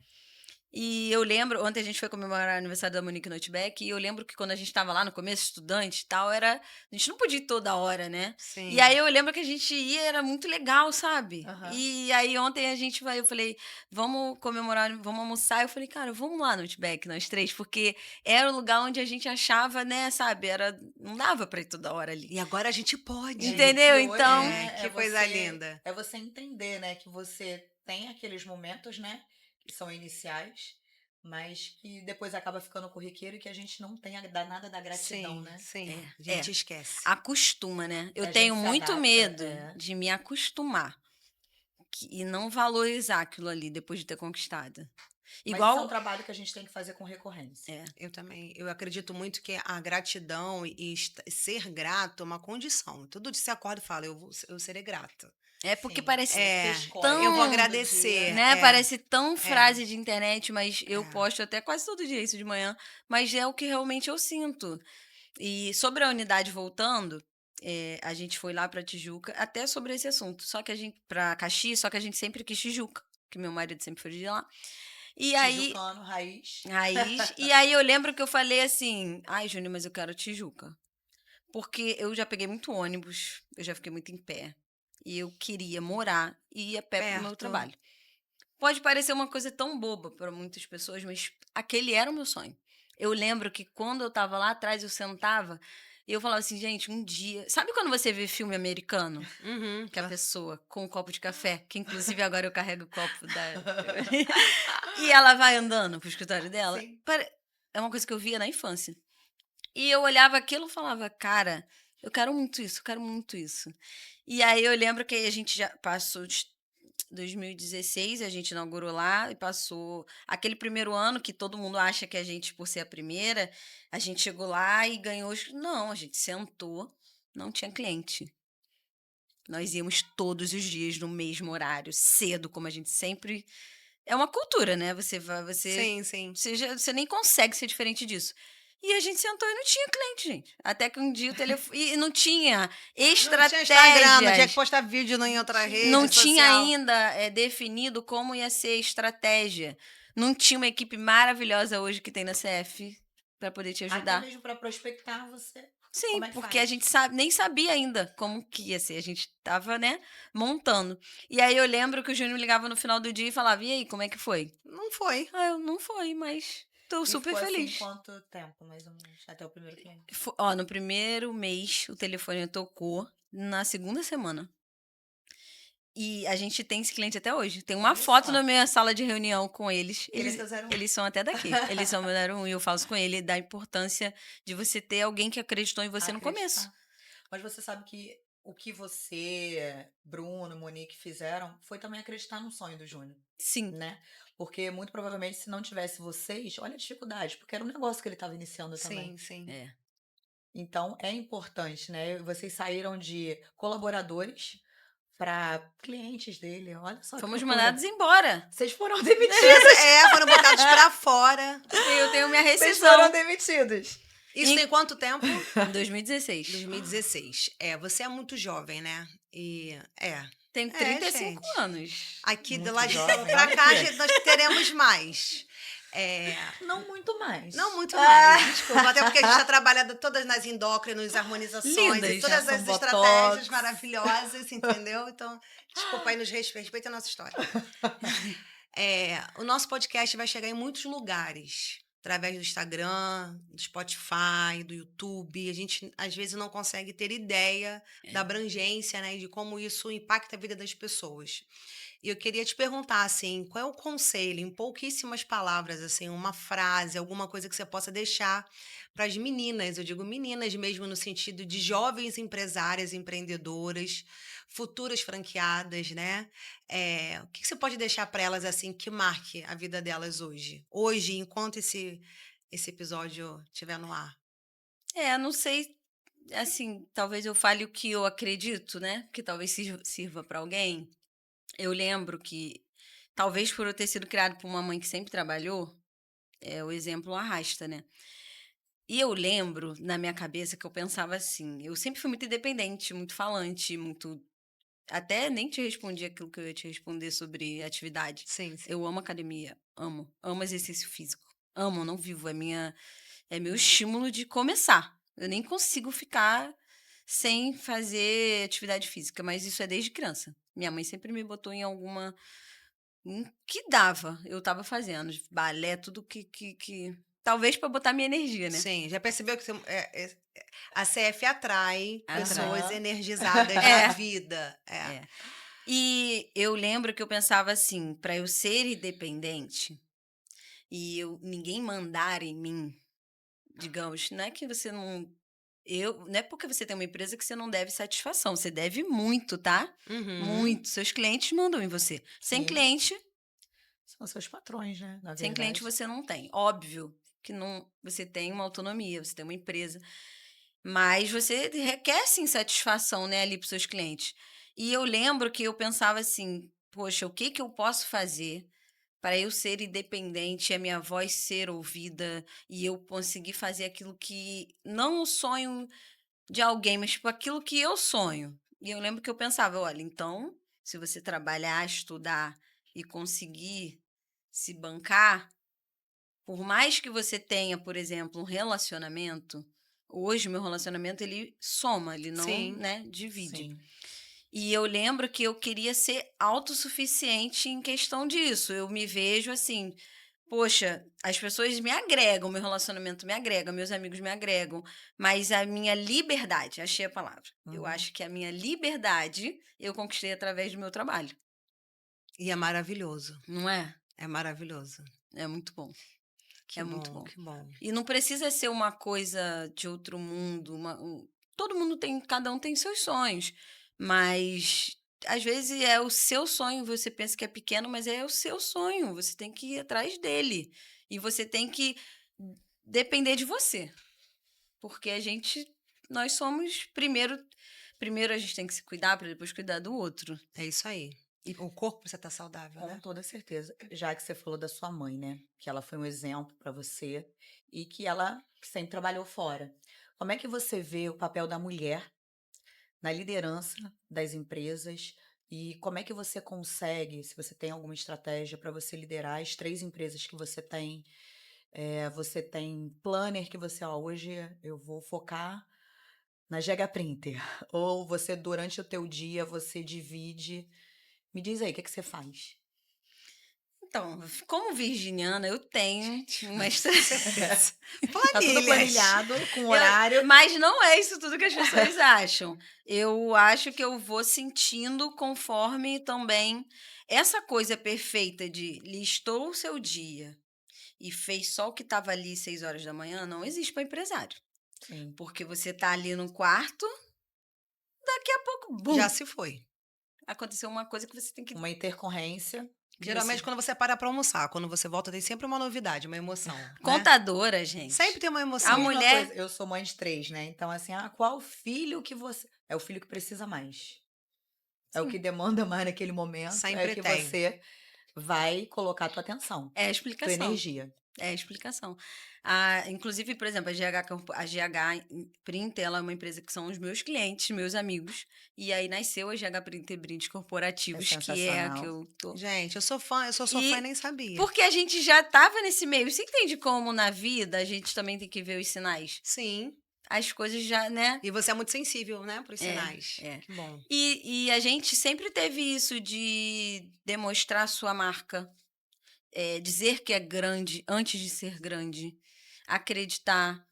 E eu lembro, ontem a gente foi comemorar o aniversário da Monique Notback, e eu lembro que quando a gente estava lá no começo, estudante e tal, a gente não podia ir toda hora, né? Sim. E aí eu lembro que a gente ia, era muito legal, sabe? Aham. E aí ontem a gente vai, eu falei, vamos comemorar, vamos almoçar. Eu falei, cara, vamos lá no Outback, nós três, porque era o lugar onde a gente achava, né, sabe? Não dava pra ir toda hora ali. E agora a gente pode. Entendeu? E hoje, Então- né, Que coisa linda. É você entender, né, que você tem aqueles momentos, né, que são iniciais, mas que depois acaba ficando corriqueiro e que a gente não tem nada da gratidão, Sim, né? sim. A É. gente esquece. Acostuma, né? Eu A tenho gente se muito adapta, medo é. de me acostumar e não valorizar aquilo ali depois de ter conquistado. Mas isso é um Igual. trabalho que a gente tem que fazer com recorrência. É. Eu também. Eu acredito muito que a gratidão e ser grato é uma condição. Todo dia você acorda e fala, eu serei grata. É porque Sim. parece Você escolhe tão- Eu vou todo agradecer. dia. né? É. Parece tão frase de internet, mas eu É. posto até quase todo dia isso de manhã. Mas é o que realmente eu sinto. E sobre a unidade voltando, a gente foi lá pra Tijuca, até sobre esse assunto. Só que a gente, pra Caxias, só que a gente sempre quis Tijuca, que meu marido sempre foi de lá. E aí, Tijucano, raiz. e aí eu lembro que eu falei assim, ai, Júnior, mas eu quero Tijuca. Porque eu já peguei muito ônibus, eu já fiquei muito em pé. E eu queria morar e ir a pé pro meu Perto. trabalho. Pode parecer uma coisa tão boba para muitas pessoas, mas aquele era o meu sonho. Eu lembro que quando eu tava lá atrás, eu sentava e eu falava assim, gente, um dia. Sabe quando você vê filme americano? Uhum. Que a pessoa com um copo de café, que inclusive agora eu carrego o copo da. E ela vai andando pro escritório dela. Sim. É uma coisa que eu via na infância. E eu olhava aquilo e falava, cara, eu quero muito isso, eu quero muito isso. E aí eu lembro que a gente já passou de 2016, a gente inaugurou lá e passou aquele primeiro ano que todo mundo acha que a gente, por ser a primeira, a gente chegou lá e ganhou. Não, a gente sentou, não tinha cliente. Nós íamos todos os dias no mesmo horário, cedo, como a gente sempre. É uma cultura, né? Você Sim, sim. você nem consegue ser diferente disso. E a gente sentou e não tinha cliente, gente. Até que um dia o telefone. E não tinha Não tinha estratégias. Instagram, não tinha que postar vídeo em outra rede Não tinha social. ainda definido como ia ser a estratégia. Não tinha uma equipe maravilhosa hoje que tem na CF para poder te Até ajudar. mesmo para prospectar você. Sim, Como é que porque a faz? gente nem sabia ainda como que ia ser, a gente estava, né, montando. E aí eu lembro que o Júnior ligava no final do dia e falava: "E aí, como é que foi?". Não foi. Ah, eu: "Não foi, mas tô E super ficou assim feliz". quanto tempo, mais ou menos, até o primeiro cliente? Ó, no primeiro mês o telefone tocou, na segunda semana. E a gente tem esse cliente até hoje. Tem uma Olha foto na só, minha sala de reunião com eles. ele é Eles seu 01. eles são até daqui. Eles são meu 01 e eu falo isso com ele da importância de você ter alguém que acreditou em você no começo. Acreditar. Mas você sabe que o que você, Bruno, Monique fizeram foi também acreditar no sonho do Júnior, Sim, né? Porque muito provavelmente se não tivesse vocês, olha a dificuldade, porque era um negócio que ele estava iniciando também. Sim, sim. é. Então é importante, né? Vocês saíram de colaboradores para clientes dele. Olha só que Fomos loucura. mandados embora. Vocês foram demitidos. Foram botados pra fora. E eu tenho minha Vocês foram rescisão demitidos. Isso tem quanto tempo? em 2016. 2016. Você é muito jovem, né? E Tenho 35 gente. anos. Aqui de Muito lá de jovem, pra olha cá aqui. nós teremos mais. É, Não muito mais. não muito Ah, mais, desculpa. Até porque a gente já trabalha todas nas endócrinos, harmonizações e Lindas. todas Injeção as estratégias Botox. maravilhosas, entendeu? Então, desculpa aí, respeita a nossa história. O nosso podcast vai chegar em muitos lugares. Através do Instagram, do Spotify, do YouTube. A gente, às vezes, não consegue ter ideia da abrangência, né? De como isso impacta a vida das pessoas. E eu queria te perguntar, assim, qual é o conselho, em pouquíssimas palavras, assim, uma frase, alguma coisa que você possa deixar para as meninas, eu digo meninas mesmo no sentido de jovens empresárias, empreendedoras, futuras franqueadas, né? O que você pode deixar para elas, assim, que marque a vida delas hoje? Hoje, enquanto esse episódio estiver no ar. Não sei, assim, talvez eu fale o que eu acredito, né? Que talvez sirva para alguém. Eu lembro que, talvez por eu ter sido criado por uma mãe que sempre trabalhou, o exemplo arrasta, né? E eu lembro, na minha cabeça, que eu pensava assim, eu sempre fui muito independente, muito falante, muito. Até nem te respondi aquilo que eu ia te responder sobre atividade. Sim, sim. Eu amo academia, amo. Amo exercício físico. Amo, não vivo. É meu estímulo de começar. Eu nem consigo ficar sem fazer atividade física, mas isso é desde criança. Minha mãe sempre me botou em alguma. Que dava, eu tava fazendo. Balé, tudo que. Talvez para botar minha energia, né? Sim, já percebeu que a CF atrai Atrai. pessoas Aham. energizadas na É. vida. É. E eu lembro que eu pensava assim, para eu ser independente e ninguém mandar em mim, digamos, não é que você não é porque você tem uma empresa que você não deve satisfação, você deve muito, tá? Uhum. Muito. Seus clientes mandam em você. Sem Sim. cliente, São seus patrões, né? Na sem cliente verdade. você não tem. Óbvio que não, você tem uma autonomia, você tem uma empresa, mas você requer sim satisfação, né, ali para seus clientes. E eu lembro que eu pensava assim, poxa, o que que eu posso fazer para eu ser independente, a minha voz ser ouvida e eu conseguir fazer aquilo que não o sonho de alguém, mas tipo aquilo que eu sonho. E eu lembro que eu pensava, olha, então, se você trabalhar, estudar e conseguir se bancar, por mais que você tenha, por exemplo, um relacionamento, hoje meu relacionamento ele soma, ele não, Sim. né, divide. Sim. E eu lembro que eu queria ser autossuficiente em questão disso. Eu me vejo assim, poxa, as pessoas me agregam, meu relacionamento me agrega, meus amigos me agregam, mas a minha liberdade, achei a palavra. Eu Uhum. acho que a minha liberdade eu conquistei através do meu trabalho, E é maravilhoso. não é? É maravilhoso. É muito bom. Que É muito bom, bom. que bom. E não precisa ser uma coisa de outro mundo, todo mundo tem, cada um tem seus sonhos, mas às vezes é o seu sonho, você pensa que é pequeno, mas é o seu sonho, você tem que ir atrás dele. E você tem que depender de você, porque nós somos primeiro a gente tem que se cuidar para depois cuidar do outro. É isso aí. E O corpo precisa estar saudável, com né? toda certeza, já que você falou da sua mãe, né? Que ela foi um exemplo para você e que ela sempre trabalhou fora. Como é que você vê o papel da mulher na liderança das empresas e como é que você consegue, se você tem alguma estratégia para você liderar as 3 empresas que você tem, Você tem planner que você, ó, hoje eu vou focar na GH Printer. Ou você, durante o teu dia, você divide. Me diz aí, o que que você faz? Então, como virginiana, eu tenho uma Certeza. Tá tudo Planilhas. planilhado, com horário. Mas não é isso tudo que as pessoas acham. Eu acho que eu vou sentindo conforme também essa coisa perfeita de listou o seu dia e fez só o que estava ali 6 horas da manhã, não existe para empresário. Sim. Porque você tá ali no quarto, daqui a pouco, Já bum, se foi. aconteceu uma coisa que você tem que. Uma intercorrência. Geralmente, quando você para pra almoçar, quando você volta, tem sempre uma novidade, uma emoção, né? Contadora, gente. Sempre tem uma A emoção. Mesma mulher- coisa, eu sou mãe de 3, né? Então, assim, qual filho que você. É o filho que precisa mais. É o que demanda mais naquele momento. É Sempre o que tem. você vai colocar a tua atenção, É a tua explicação. energia. É a explicação. Inclusive, por exemplo, a GH Printer, ela é uma empresa que são os meus clientes, meus amigos. E aí nasceu a GH Printer Brindes Corporativos, que é a que sensacional. eu tô. Gente, eu sou fã, eu sou sua E fã e nem sabia. Porque a gente já estava nesse meio. Você entende como na vida a gente também tem que ver os sinais? Sim. As coisas já, né? E você é muito sensível, né, pros É, sinais. é. Que bom. E a gente sempre teve isso de demonstrar sua marca. Dizer que é grande antes de ser grande. Acreditar.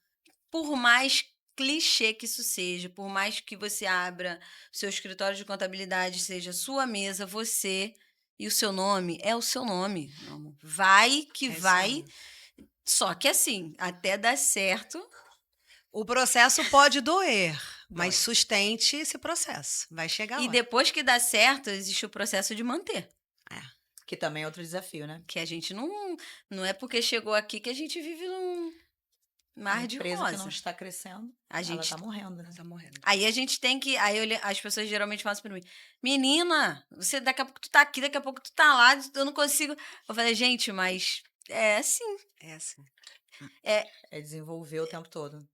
Por mais clichê que isso seja, por mais que você abra seu escritório de contabilidade, seja sua mesa, você e o seu nome, é o seu nome, meu amor. Vai que É isso vai. mesmo. Só que assim, até dar certo, O processo pode doer, mas Dói. sustente esse processo. Vai chegar e lá. depois que dá certo, existe o processo de manter. Que também é outro desafio, né? Que a gente não é porque chegou aqui que a gente vive num A mar de empresa que não rosa. está crescendo, A ela gente tá morrendo, né? Tá morrendo. Aí a gente tem que. As pessoas geralmente falam assim pra mim: Menina, você daqui a pouco tu tá aqui, daqui a pouco tu tá lá, eu não consigo. Eu falei, gente, mas é assim. É assim. É desenvolver o tempo todo.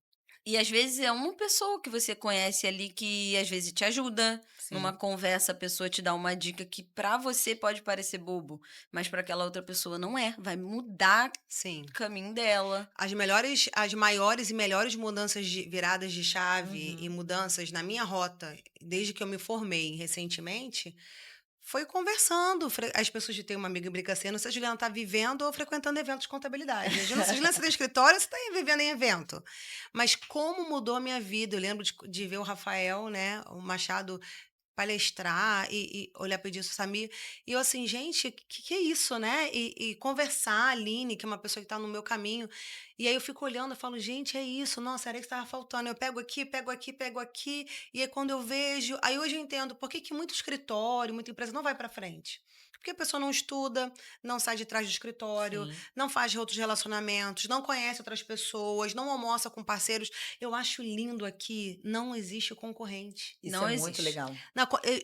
E às vezes é uma pessoa que você conhece ali que às vezes te ajuda. Sim. Numa conversa, a pessoa te dá uma dica que pra você pode parecer bobo, mas pra aquela outra pessoa não é. Vai mudar Sim. o caminho dela. As maiores e melhores mudanças de viradas de chave e Uhum. mudanças na minha rota, desde que eu me formei recentemente, foi conversando. As pessoas têm uma amiga brinca assim, não sei se a Juliana está vivendo ou frequentando eventos de contabilidade. Se a Juliana tem escritório, você está vivendo em evento. Mas como mudou a minha vida? Eu lembro de ver o Rafael, né, o Machado, palestrar e olhar para isso, Samir. E eu assim, gente, que é isso, né? E conversar, a Aline, que é uma pessoa que está no meu caminho. E aí eu fico olhando e falo, gente, é isso. Nossa, era isso que estava faltando. Eu pego aqui, pego aqui, pego aqui. E aí quando eu vejo... Aí hoje eu entendo por que muito escritório, muita empresa não vai para frente. Porque a pessoa não estuda, não sai de trás do escritório, Sim. não faz outros relacionamentos, não conhece outras pessoas, não almoça com parceiros. Eu acho lindo aqui, não existe concorrente. Isso Não é muito existe. legal.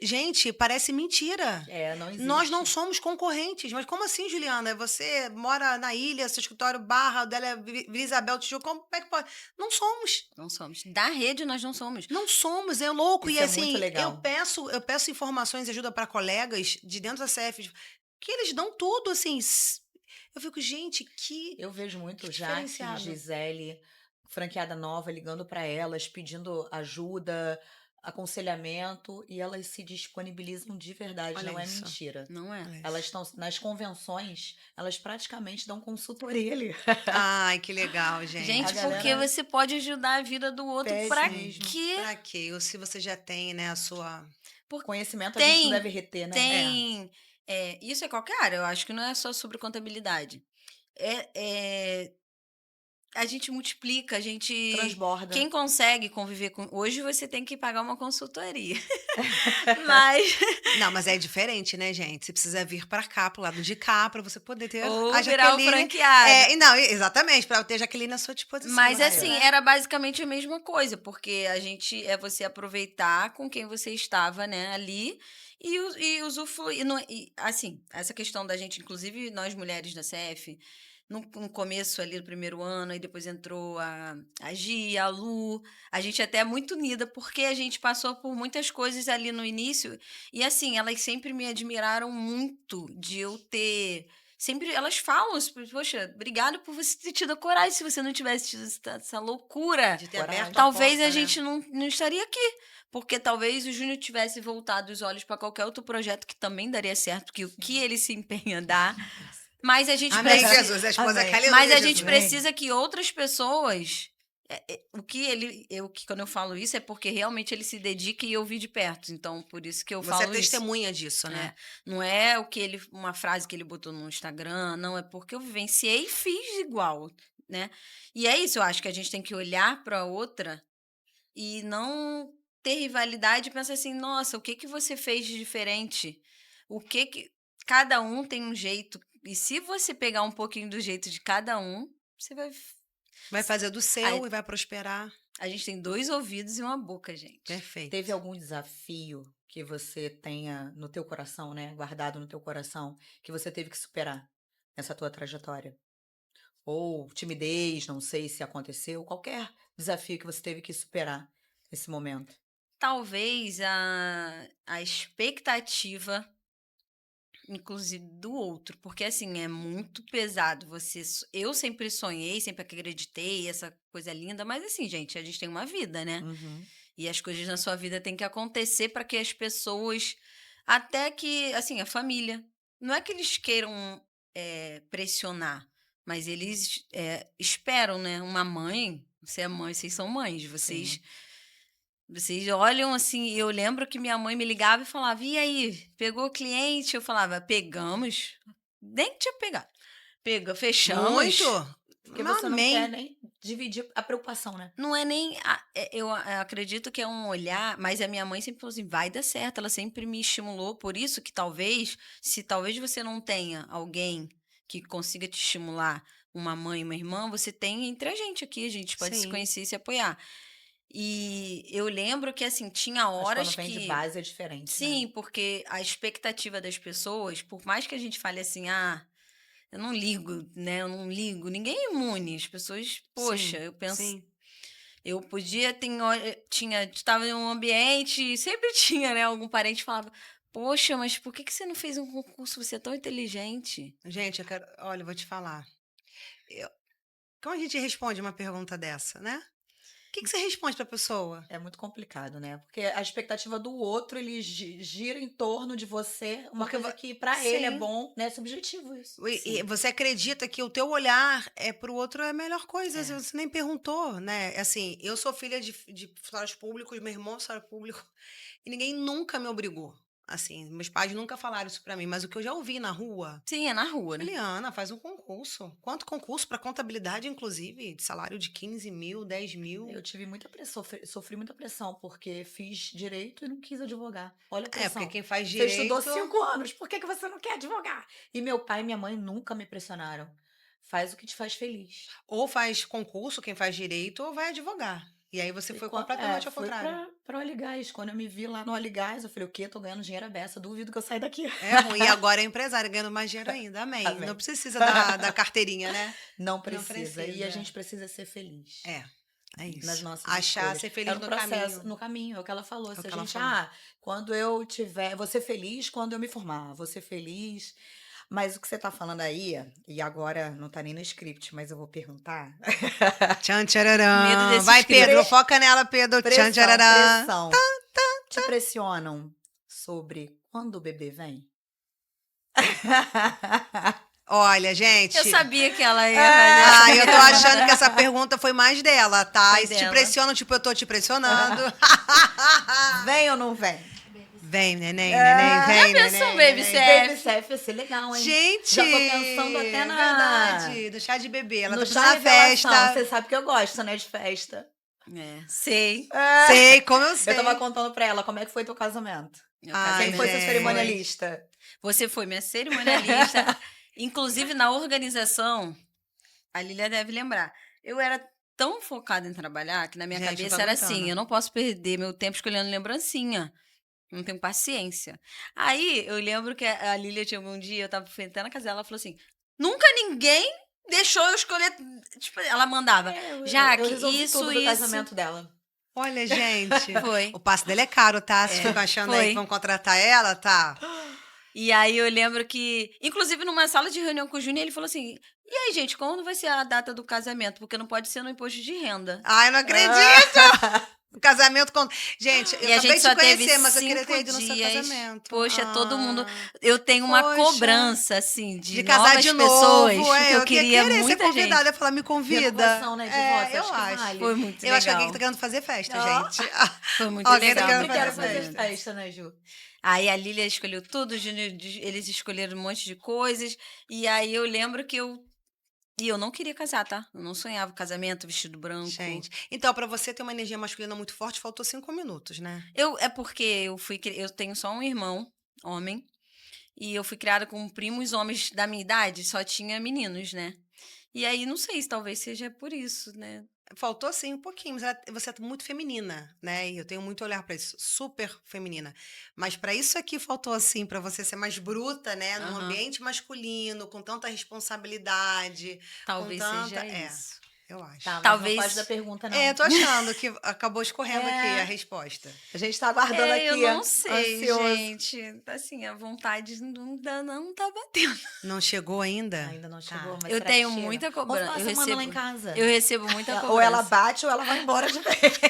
Gente, parece mentira. Não existe. Nós não somos concorrentes. Mas como assim, Juliana? Você mora na ilha, seu escritório barra, o dela é Vila Isabel, Tijuca, como é que pode? Não somos. Não somos. Da rede, nós não somos. Não somos, é louco. Isso E é assim, muito legal. eu peço informações e ajuda para colegas de dentro da CF, que eles dão tudo, assim. Eu fico, gente, Eu vejo muito que Jaque, diferenciado. Gisele, franqueada nova, ligando para elas, pedindo ajuda, aconselhamento, e elas se disponibilizam de verdade, Olha não é isso. mentira. Não é. Olha isso. Elas estão nas convenções, elas praticamente dão consultoria ali. Ai, que legal, gente. Gente, A porque galera você pode ajudar a vida do outro pede pra mesmo. quê? Pra quê? Ou se você já tem, né, a sua... Conhecimento a gente não Tem, deve reter, né? tem. Isso é qualquer área, eu acho que não é só sobre contabilidade. A gente multiplica, a gente. Transborda. Quem consegue conviver com. Hoje você tem que pagar uma consultoria. Mas. Não, mas é diferente, né, gente? Você precisa vir pra cá, pro lado de cá, pra você poder ter Ou a virar o Jaqueline. franqueado. Não, exatamente, pra eu ter a Jaqueline à sua disposição. Mas né? assim, era basicamente a mesma coisa, porque a gente é você aproveitar com quem você estava, né, ali e usufruir. Assim, essa questão da gente, inclusive nós mulheres da CF, no começo ali do primeiro ano, e depois entrou a Gia, a Lu, a gente até é muito unida, porque a gente passou por muitas coisas ali no início, e assim, elas sempre me admiraram muito de eu ter sempre elas falam, poxa, obrigada por você ter tido a coragem. Se você não tivesse tido essa loucura, De ter Coragem. aberto a talvez porta, a né? gente não estaria aqui. Porque talvez o Júnior tivesse voltado os olhos para qualquer outro projeto que também daria certo, que o que ele se empenha dá. Mas a gente Amém, precisa, Jesus. A esposa Amém. que aleluia, mas a Jesus. gente precisa que outras pessoas. Quando eu falo isso é porque realmente ele se dedica e eu vi de perto. Então, por isso que eu Você é falo isso. testemunha disso, né? Não é uma frase que ele botou no Instagram, não, é porque eu vivenciei e fiz igual, né? E é isso, eu acho que a gente tem que olhar para outra e não ter rivalidade e pensar assim, nossa, o que que você fez de diferente? O que que cada um tem um jeito e se você pegar um pouquinho do jeito de cada um, você vai. Vai fazer do seu A, e vai prosperar. a gente tem 2 ouvidos e uma boca, gente. Perfeito. Teve algum desafio que você tenha no teu coração, né? Guardado no teu coração, que você teve que superar nessa tua trajetória? Ou timidez, não sei se aconteceu, qualquer desafio que você teve que superar nesse momento. Talvez a expectativa, inclusive, do outro. Porque, assim, é muito pesado. Eu sempre sonhei, sempre acreditei, essa coisa linda. Mas, assim, gente, a gente tem uma vida, né? Uhum. E as coisas na sua vida têm que acontecer para que as pessoas, até que, assim, a família, não é que eles queiram pressionar, mas eles esperam, né? Uma mãe, você é mãe, vocês são mães, Sim. vocês olham assim, e eu lembro que minha mãe me ligava e falava, e aí, pegou o cliente? Eu falava, pegamos, nem tinha pegado. Fechamos. Muito. Porque você não Amém. quer nem dividir a preocupação, né? Não é nem. Eu acredito que é um olhar, mas a minha mãe sempre falou assim: vai dar certo. Ela sempre me estimulou. Por isso que talvez, se talvez você não tenha alguém que consiga te estimular, uma mãe, uma irmã, você tem entre a gente pode se Sim. conhecer e se apoiar. E eu lembro que, assim, tinha Mas horas quando vem de que. base é diferente, Sim, né? porque a expectativa das pessoas, por mais que a gente fale assim, eu não ligo, né? Eu não ligo. Ninguém é imune. As pessoas, poxa, Sim. eu penso. Sim. Eu podia, estava em um ambiente, sempre tinha, né? Algum parente que falava, poxa, mas por que você não fez um concurso? Você é tão inteligente. Gente, olha, eu vou te falar. Eu- Como a gente responde uma pergunta dessa, né? O que você responde pra pessoa? É muito complicado, né? Porque a expectativa do outro, ele gira em torno de você, uma Porque coisa que pra ele é sim. bom, né? É subjetivo isso. E você acredita que o teu olhar pro outro é a melhor coisa, É. você nem perguntou, né? Assim, eu sou filha de funcionários públicos, meu irmão é funcionário público, e ninguém nunca me obrigou. Assim, meus pais nunca falaram isso pra mim, mas o que eu já ouvi na rua, Sim, é na rua, né? Eliana, faz um concurso. Quanto concurso para contabilidade, inclusive, de salário de 15 mil, 10 mil? Eu tive muita pressão, sofri muita pressão, porque fiz direito e não quis advogar. Olha a É, porque pressão. quem faz Você estudou direito 5 anos, por que você não quer advogar? E meu pai e minha mãe nunca me pressionaram. Faz o que te faz feliz. ou faz concurso, quem faz direito, ou vai advogar. E aí você foi completamente ao Fui contrário. pra Oligás. Quando eu me vi lá no Oligás, eu falei, o quê? Tô ganhando dinheiro à beça. Duvido que eu saia daqui. É ruim. E agora é empresária, ganhando mais dinheiro ainda. Amém. Amém. Não precisa da carteirinha, né? Não precisa. E a precisa. gente precisa ser feliz. É isso. Nas nossas Achar escolhas. ser feliz É um no processo, caminho. no caminho, é o que ela falou. É o Se que a ela gente, falou. quando eu tiver, vou ser feliz quando eu me formar, vou ser feliz. Mas o que você tá falando aí, e agora não tá nem no script, mas eu vou perguntar. Tchan, Medo tchararã. desse Vai, script. Pedro, foca nela, Pedro. Tchan, tchararã. Pressão. Te pressionam sobre quando o bebê vem? Olha, gente. Eu sabia que ela ia fazer. Eu tô achando que essa pergunta foi mais dela, tá? Foi E se te dela. pressionam, tipo, eu tô te pressionando. Vem ou não vem? Vem, neném, neném, vem, Já pensou, neném, baby neném. Chef? Baby Chef ia ser legal, hein? Gente! Já tô pensando até na... Verdade, do chá de bebê. Ela no tá chá na revelação. festa. Você sabe que eu gosto, né, de festa. Sei. Sei, como eu sei. Eu tava contando pra ela como é que foi teu casamento. Meu Ai, Quem foi seu gente. cerimonialista? Você foi minha cerimonialista. Inclusive, na organização, a Lilia deve lembrar. Eu era tão focada em trabalhar que na minha Gente, eu tô cabeça era aguentando. assim: eu não posso perder meu tempo escolhendo lembrancinha. Não tenho paciência. Aí, eu lembro que a Lilia tinha um dia, eu tava até na casa dela, ela falou assim: nunca ninguém deixou eu escolher. Tipo, ela mandava. Jaque, eu resolvi isso, tudo do isso. casamento dela. Olha, gente. Foi. O passe dele é caro, tá? Se ficam achando aí foi. que vão contratar ela, tá? E aí eu lembro que, inclusive numa sala de reunião com o Júnior, ele falou assim: e aí, gente, quando vai ser a data do casamento? Porque não pode ser no imposto de renda. Ai, não acredito! Ah, O casamento com. Gente, eu E a acabei gente de só te teve conhecer, mas eu queria ter 5 ido no seu dias. casamento. Poxa, todo mundo. Ah, Eu tenho uma poxa. cobrança, assim, de De casar novas de pessoas, novo, porque eu eu ia queria querer ser muita gente. convidada. Eu ia falar, me convida. renovação, né, de votos, Eu acho que acho. vale. Foi muito Eu acho que alguém que legal. tá querendo fazer festa, Ó. gente. Foi muito Alguém tá legal querendo meu Sempre quero fazer fazer casamento. festa, né, Ju? Aí a Lília escolheu tudo, o Júnior, eles escolheram um monte de coisas. E aí eu lembro que eu não queria casar, tá? Eu não sonhava casamento, vestido branco. Gente, então, pra você ter uma energia masculina muito forte, faltou 5 minutos, né? É porque eu tenho só um irmão, homem, e eu fui criada com primos homens da minha idade, só tinha meninos, né? E aí, não sei se talvez seja por isso, né? Faltou sim um pouquinho, mas você é muito feminina, né? E eu tenho muito olhar pra isso, super feminina. Mas pra isso aqui faltou assim, pra você ser mais bruta, né? Num Aham. ambiente masculino, com tanta responsabilidade, com Talvez tanta. seja isso. Eu acho. Tá, mas não Talvez. foge da pergunta, não. Tô achando que acabou escorrendo aqui a É. resposta. A gente tá aguardando Eu aqui, não sei, ansioso. gente. Assim, a vontade não tá batendo. Não chegou ainda? Ainda não Tá. chegou, mas Eu será tenho que chega? muita Vamos cobrança. passar Eu a semana lá em recebo, casa. eu recebo muita cobrança. Ou ela bate ou ela vai embora de vez.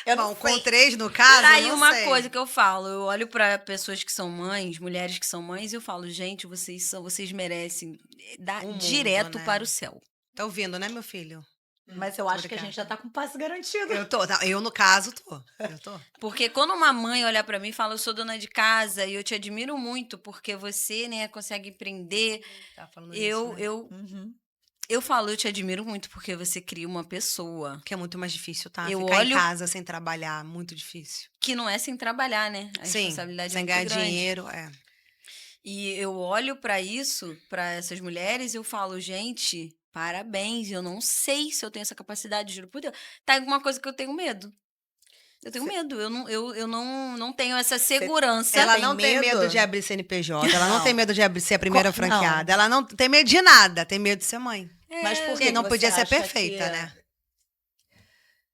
Eu não Bom, com sei. 3 no caso, Tá aí não uma sei. coisa que eu falo, eu olho pra pessoas que são mães, mulheres que são mães, e eu falo, gente, vocês merecem dar O mundo, direto né? para o céu. Tá ouvindo, né, meu filho? Mas eu acho que a gente já tá com passe garantido. Eu, no caso, tô. Eu tô. Porque quando uma mãe olha pra mim e fala, eu sou dona de casa e eu te admiro muito porque você, né, consegue empreender, Tá falando eu, disso, né? eu, Uhum. eu falo, eu te admiro muito porque você cria uma pessoa Que é muito mais difícil, tá? Eu Ficar em olho- casa sem trabalhar, muito difícil. que não é sem trabalhar, né? A Sim, responsabilidade sem é muito ganhar grande. dinheiro, E eu olho pra isso, pra essas mulheres, e eu falo, gente, parabéns. Eu não sei se eu tenho essa capacidade, juro por Deus. Tá alguma coisa que eu tenho medo. Eu tenho medo. Eu não tenho essa segurança. Ela tem não tem medo? medo de abrir CNPJ, ela não Não. tem medo de ser a primeira Não. franqueada, ela não tem medo de nada, tem medo de ser mãe. Mas por Porque que não que podia você ser acha perfeita, que- né?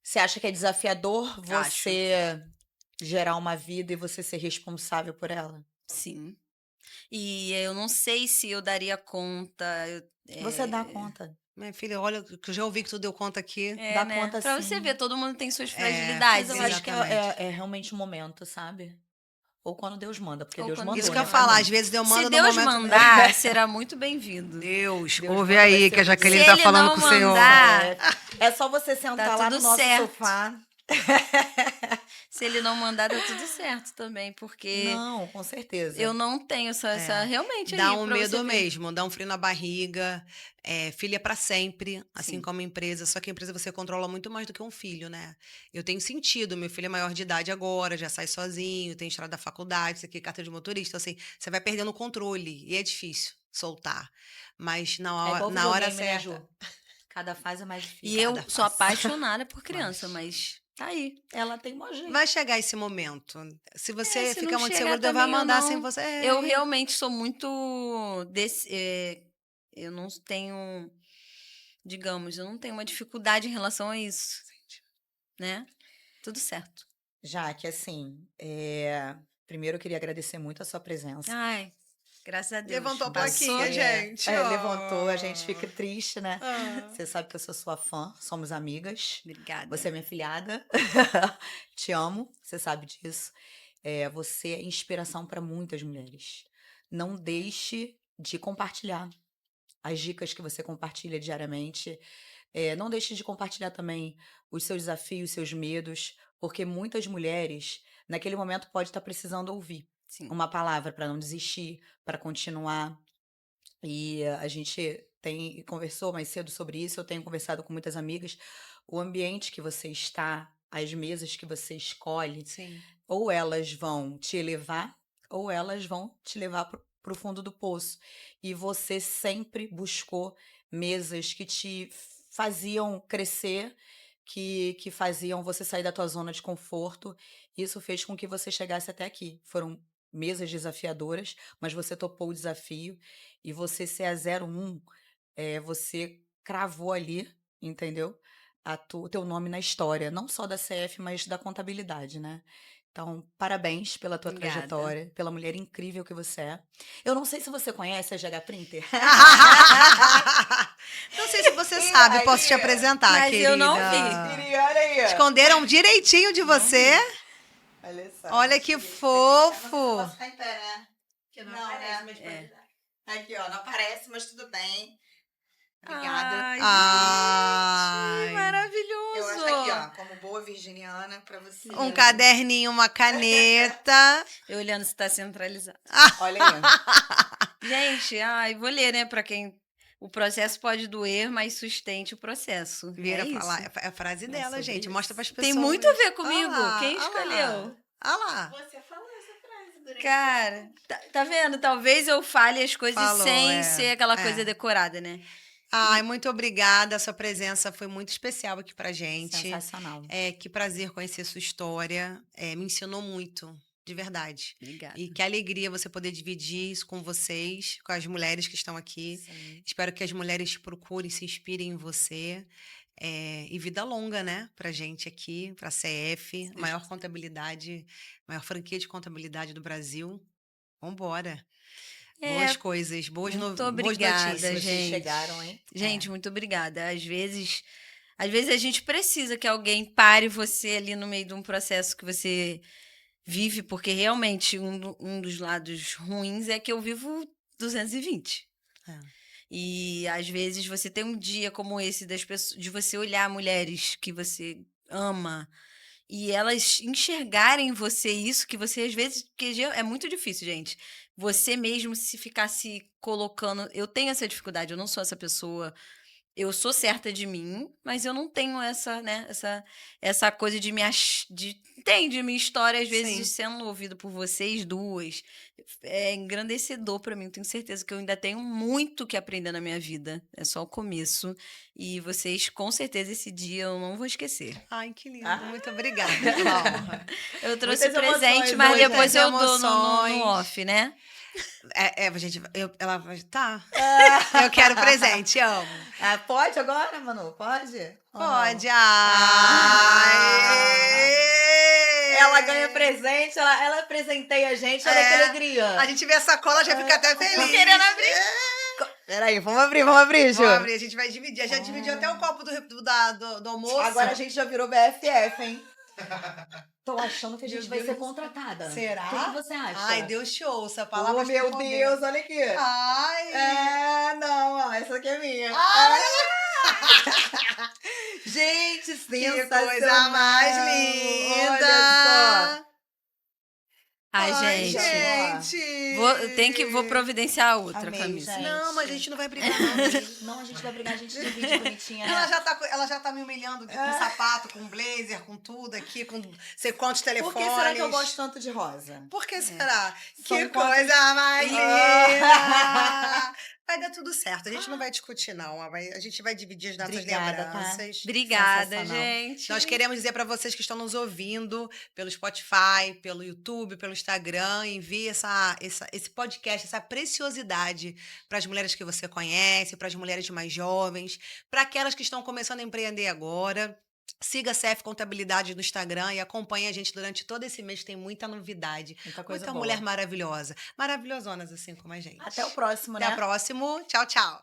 Você acha que é desafiador Acho. você gerar uma vida e você ser responsável por ela? Sim. E eu não sei se eu daria conta. Você dá conta. Minha filha, olha, que eu já ouvi que tu deu conta aqui. Dá né? conta Pra sim. você ver, todo mundo tem suas É, Mas fragilidades. eu e- acho que Exatamente. é realmente um momento, sabe? Ou quando Deus manda, porque Ou Deus quando mandou, Isso que Deus eu ia né, pra falar, mim. às vezes eu mando Se no Deus momento. mandar, será muito bem-vindo. Deus, Deus ouve manda, aí vai que ser a Jaqueline Se tá ele falando não com o Senhor. mandar, É só você sentar lá no tudo nosso certo. sofá. se ele não mandar, dá tudo certo também, porque Não, com certeza. eu não tenho essa realmente Dá aí, um pra você medo ver. mesmo, dá um frio na barriga. Filho é pra sempre, assim Sim. como a empresa. Só que a empresa você controla muito mais do que um filho, né? Eu tenho sentido, meu filho é maior de idade agora, já sai sozinho, tem estrada da faculdade, isso aqui, carta de motorista. Assim, você vai perdendo o controle e é difícil soltar. Mas É na igual hora videogame, né, certa. Ju? Cada fase é mais difícil. E eu Cada sou fase. apaixonada por criança, mas tá aí. Ela tem uma gente. Vai chegar esse momento. Se você Se ficar não muito chegar seguro, Deus vai também, eu mandar não. sem você. Eu realmente sou muito eu não tenho, digamos, eu não tenho uma dificuldade em relação a isso, né? Tudo certo. Já que, assim, primeiro eu queria agradecer muito a sua presença. Ai, graças a Deus. Levantou a Passou. plaquinha, gente. Levantou, a gente Oh. fica triste, né? Ah. Você sabe que eu sou sua fã, somos amigas. Obrigada. Você é minha filhada. Te amo, você sabe disso. Você é inspiração para muitas mulheres. Não deixe de compartilhar as dicas que você compartilha diariamente. Não deixe de compartilhar também os seus desafios, seus medos, porque muitas mulheres, naquele momento, podem estar precisando ouvir Sim. uma palavra para não desistir, para continuar. E a gente conversou mais cedo sobre isso, eu tenho conversado com muitas amigas. O ambiente que você está, as mesas que você escolhe, Sim. ou elas vão te elevar, ou elas vão te levar para o fundo do poço. E você sempre buscou mesas que te faziam crescer, que faziam você sair da tua zona de conforto. Isso fez com que você chegasse até aqui. Foram mesas desafiadoras, mas você topou o desafio e você ser a 01, você cravou ali, entendeu? o teu nome na história, não só da CF, mas da contabilidade, né? Então, parabéns pela tua Obrigada. trajetória, pela mulher incrível que você é. Eu não sei se você conhece a GH Printer. Não sei se você sabe, posso te aí, apresentar, mas querida. eu não vi. Siri, olha aí. Esconderam direitinho de você. Olha só. Olha que Deixa eu ver. fofo. Não posso ficar em pé, né? Que não, Não, aparece, né? mas pode dar. Aqui, ó, não aparece, mas tudo bem. Obrigada. Ai, Ai. gente, maravilhoso. Eu acho aqui, ó, como boa virginiana, pra você. Um caderninho, uma caneta. Eu olhando se tá centralizado. Olha aí. Gente, vou ler, né, pra quem... O processo pode doer, mas sustente o processo. Vira É pra isso. lá. É a frase dela, sobre gente. isso. Mostra pras pessoas. Tem muito a ver comigo. Ah lá, Quem ah lá. escolheu? Ah lá. Você falou essa frase durante Cara, tá vendo? Talvez eu fale as coisas Falou, sem ser aquela é. coisa decorada, né? Ai, muito obrigada. A sua presença foi muito especial aqui pra gente. Sensacional. Que prazer conhecer sua história. Me ensinou muito, de verdade. Obrigada. E que alegria você poder dividir isso com vocês, com as mulheres que estão aqui. Sim. Espero que as mulheres te procurem, se inspirem em você. E vida longa, né? Pra gente aqui, pra CF, maior contabilidade, maior franquia de contabilidade do Brasil. Vambora. Boas coisas, boas muito boas obrigada, notícias. Vocês gente. chegaram, hein? Gente, muito obrigada. Às vezes a gente precisa que alguém pare você ali no meio de um processo que você vive, porque realmente um dos lados ruins é que eu vivo 220. É. E às vezes você tem um dia como esse das pessoas, de você olhar mulheres que você ama e elas enxergarem em você isso que você às vezes, porque é muito difícil, gente. Você mesmo se ficar se colocando, eu tenho essa dificuldade, eu não sou essa pessoa. Eu sou certa de mim, mas eu não tenho essa, né, essa coisa de entende minha história às vezes Sim. sendo ouvida por vocês duas. É engrandecedor pra mim, tenho certeza que eu ainda tenho muito que aprender na minha vida. É só o começo e vocês com certeza esse dia eu não vou esquecer. Ai, que lindo. Muito obrigada. Que honra. Eu trouxe Muitas presente, emoções, mas muitas depois eu dou no emoções. off, né? Gente, ela vai. Tá. Eu quero presente, amo. Pode agora, Manu? Pode? Ou não? Pode. Ela ganha presente, ela presenteia a gente, olha que alegria. A gente vê a sacola, já fica até feliz. querendo abrir. Peraí, vamos abrir, Ju. Vamos abrir, a gente vai dividir. Já dividiu até o copo do almoço. Agora a gente já virou BFF, hein? Tô achando que a gente Meu vai Deus. ser contratada. Será? O que você acha? Ai, Deus te ouça. A palavra Oh, meu Deus, olha aqui. Ai. Não, ó, essa aqui é minha. Gente, Que sensacional. coisa mais Olha linda. Ai, Ai, gente. gente. Vou providenciar outra Amei, camisa. gente. Não, mas a gente não vai brigar, não. Não, a gente vai brigar, a gente divide bonitinha. Ela já tá me humilhando com sapato, com blazer, com tudo aqui, com sei quantos Por telefones. que será que eu gosto tanto de rosa? Por que será? São Que quantos- coisa mais linda! Vai dar tudo certo. A gente não vai discutir, não. A gente vai dividir as nossas Obrigada, tá? lembranças. Obrigada, Sensacional. gente. Nós queremos dizer para vocês que estão nos ouvindo pelo Spotify, pelo YouTube, pelo Instagram, envie esse podcast, essa preciosidade para as mulheres que você conhece, para as mulheres mais jovens, para aquelas que estão começando a empreender agora. Siga a CF Contabilidade no Instagram e acompanhe a gente durante todo esse mês, tem muita novidade. Muita coisa Muita boa. mulher maravilhosa. Maravilhosonas assim como a gente. Até o próximo, Até né? o próximo. Tchau, tchau.